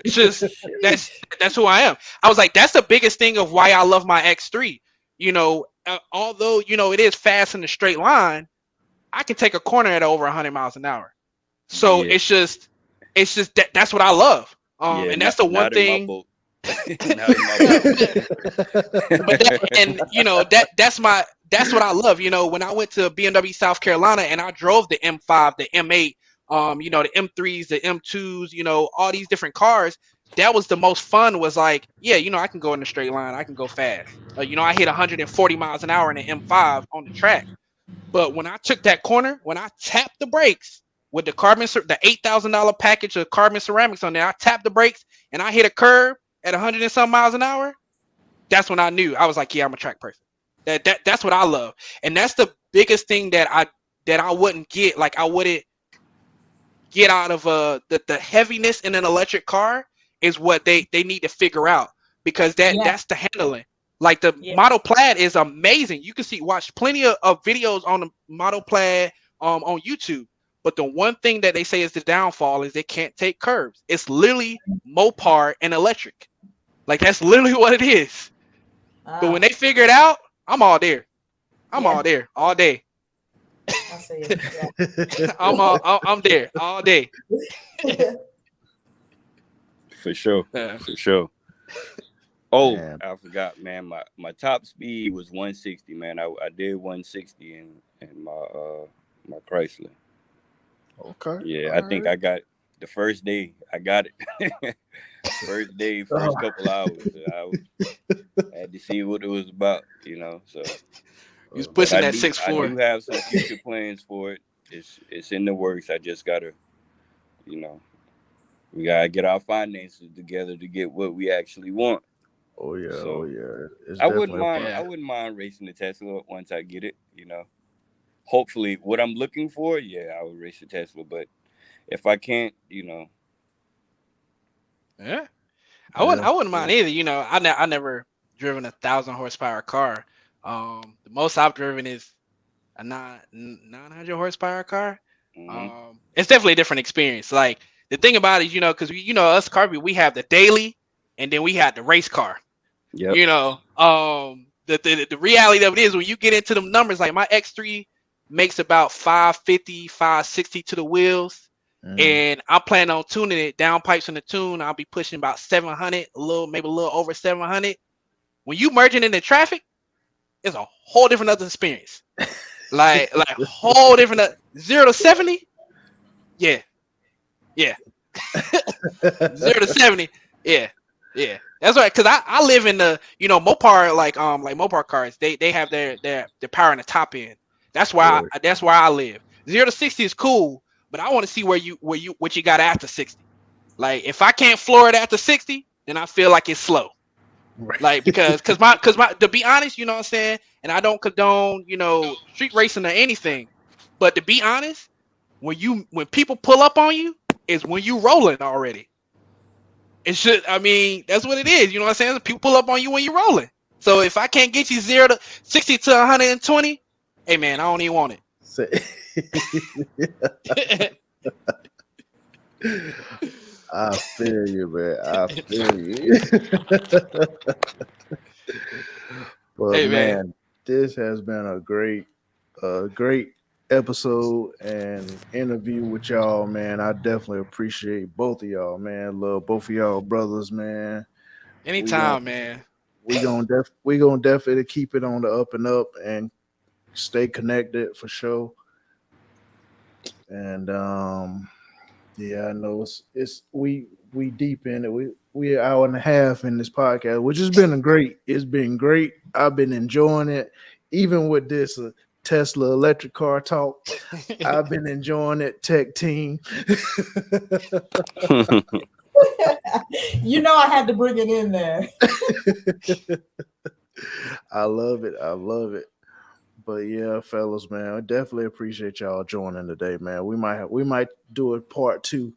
It's just that's who I am. I was like, that's the biggest thing of why I love my X3. Although it is fast in the straight line, I can take a corner at over 100 miles an hour. So Yeah. it's just that's what I love. And that's the one not thing. In my boat. Not in my boat. But that's what I love. When I went to BMW South Carolina and I drove the M5, the M8, the M3s, the M2s, all these different cars, that was the most fun. Was like, yeah, I can go in a straight line, I can go fast. I hit 140 miles an hour in an M5 on the track. But when I took that corner, when I tapped the brakes with the the $8,000 package of carbon ceramics on there, I tapped the brakes and I hit a curb at 100 and some miles an hour. That's when I knew. I was like, yeah, I'm a track person. That's what I love. And that's the biggest thing that I wouldn't get. Like, I wouldn't get out of the heaviness in an electric car is what they need to figure out, because that's the handling. Like, the Model Plaid is amazing. You can watch plenty of videos on the Model Plaid on YouTube. But the one thing that they say is the downfall is they can't take curves. It's literally Mopar and electric. Like, that's literally what it is. But when they figure it out, I'm all there. I'm all there all day. I see it. Yeah. I'm there all day. For sure. Yeah. For sure. Oh, Man. I forgot, man. My top speed was 160, man. I did 160 in my Chrysler. Okay. Yeah, I think I got the first day. I got it. First day, first couple hours. I had to see what it was about, So He's pushing that I 6'4". do have some future plans for it. It's in the works. I just gotta, we gotta get our finances together to get what we actually want. Oh yeah, So, It's I wouldn't definitely a mind. plan. I wouldn't mind racing the Tesla once I get it. Hopefully, what I'm looking for, I would race the Tesla. But if I can't, Yeah, I wouldn't mind either. I never driven 1,000 horsepower car. The most I've driven is a 900 horsepower car. mhm. It's definitely a different experience. Like, the thing about it, because us car people, we have the daily, and then we have the race car. Yep. The reality of it is, when you get into them numbers, like my X3 makes about 550, 560 to the wheels. And I'm planning on tuning it down pipes in the tune. I'll be pushing about 700, maybe a little over 700. When you merging into traffic, it's a whole different other experience. like whole different 0 to 70. Yeah. 0 to 70. Yeah. That's right. Cause I live in the Mopar, like Mopar cars. They have their power in the top end. That's why I live. 0 to 60 is cool. But I want to see what you got after 60. Like, if I can't floor it after 60, then I feel like it's slow. Right. Like, because my to be honest, you know what I'm saying, and I don't condone street racing or anything, but to be honest, when people pull up on you is when you rolling already. It should. I mean, that's what it is. You know what I'm saying? People pull up on you when you're rolling. So if I can't get you 0 to 60 to 120, hey man, I don't even want it. I feel you, man. I feel you. But Hey, man, this has been a great episode and interview with y'all, man. I definitely appreciate both of y'all, man. Love both of y'all brothers, man. Anytime, man. We gonna definitely keep it on the up and up and stay connected for sure. And I know it's we deep in it. We an hour and a half in this podcast, which has been great. It's been great. I've been enjoying it, even with this Tesla electric car talk. I've been enjoying it. Tech team. I had to bring it in there. I love it. But yeah, fellas, man, I definitely appreciate y'all joining today, man. We might do a part 2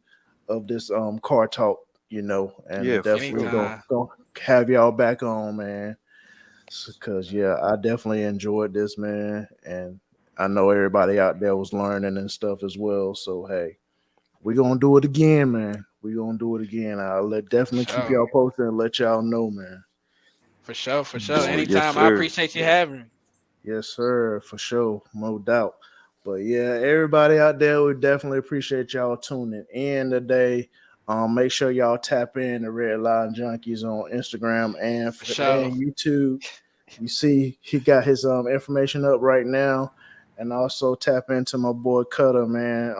of this car talk, and Yeah, for definitely Anytime. gonna have y'all back on, man. Because yeah, I definitely enjoyed this, man, and I know everybody out there was learning and stuff as well. So hey, we gonna do it again, man. We gonna do it again. I'll definitely keep Sure. y'all posted and let y'all know, man. For sure. For sure. Oh, yes, Anytime. I sir. appreciate you having me. Yes, sir, for sure, no doubt. But yeah, everybody out there, we definitely appreciate y'all tuning in today. Make sure y'all tap in the Red Line Junkies on Instagram For sure. and YouTube. You see, he got his information up right now, and also tap into my boy Cutter, man,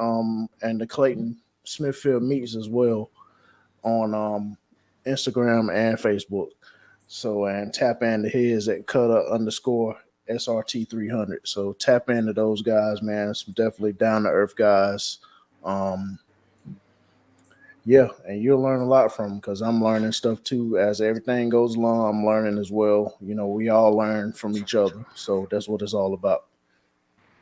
and the Clayton Smithfield meets as well on Instagram and Facebook. So and tap into his at Cutter underscore SRT 300. So tap into those guys, man. It's definitely down to earth guys. Um, yeah, and you'll learn a lot from them because I'm learning stuff too. As everything goes along, I'm learning as well. We all learn from each other. So that's what it's all about.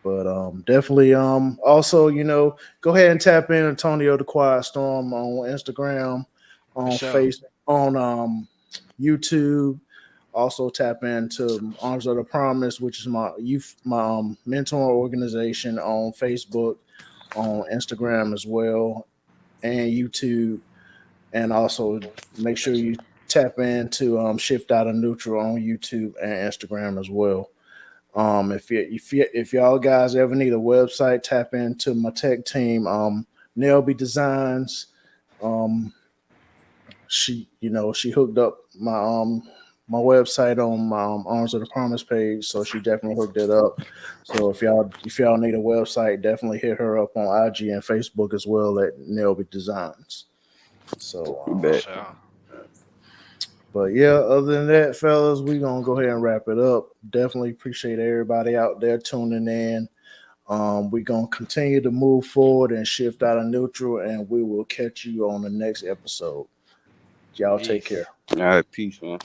But definitely also, go ahead and tap in Antonio the Quiet Storm on Instagram, For on sure. Facebook, on YouTube. Also tap into Arms of the Promise, which is my mentor organization on Facebook, on Instagram as well, and YouTube. And also make sure you tap into Shift Out of Neutral on YouTube and Instagram as well. If y'all guys ever need a website, tap into my tech team, Nelby Designs. She hooked up my website on my Arms of the Promise page, so she definitely hooked it up. So if y'all need a website, definitely hit her up on IG and Facebook as well at Nelby Designs. So You For bet. sure. but yeah, other than that, fellas, we gonna go ahead and wrap it up. Definitely appreciate everybody out there tuning in. We're gonna continue to move forward and shift out of neutral, and we will catch you on the next episode. Y'all take care. Peace. All right, peace, man.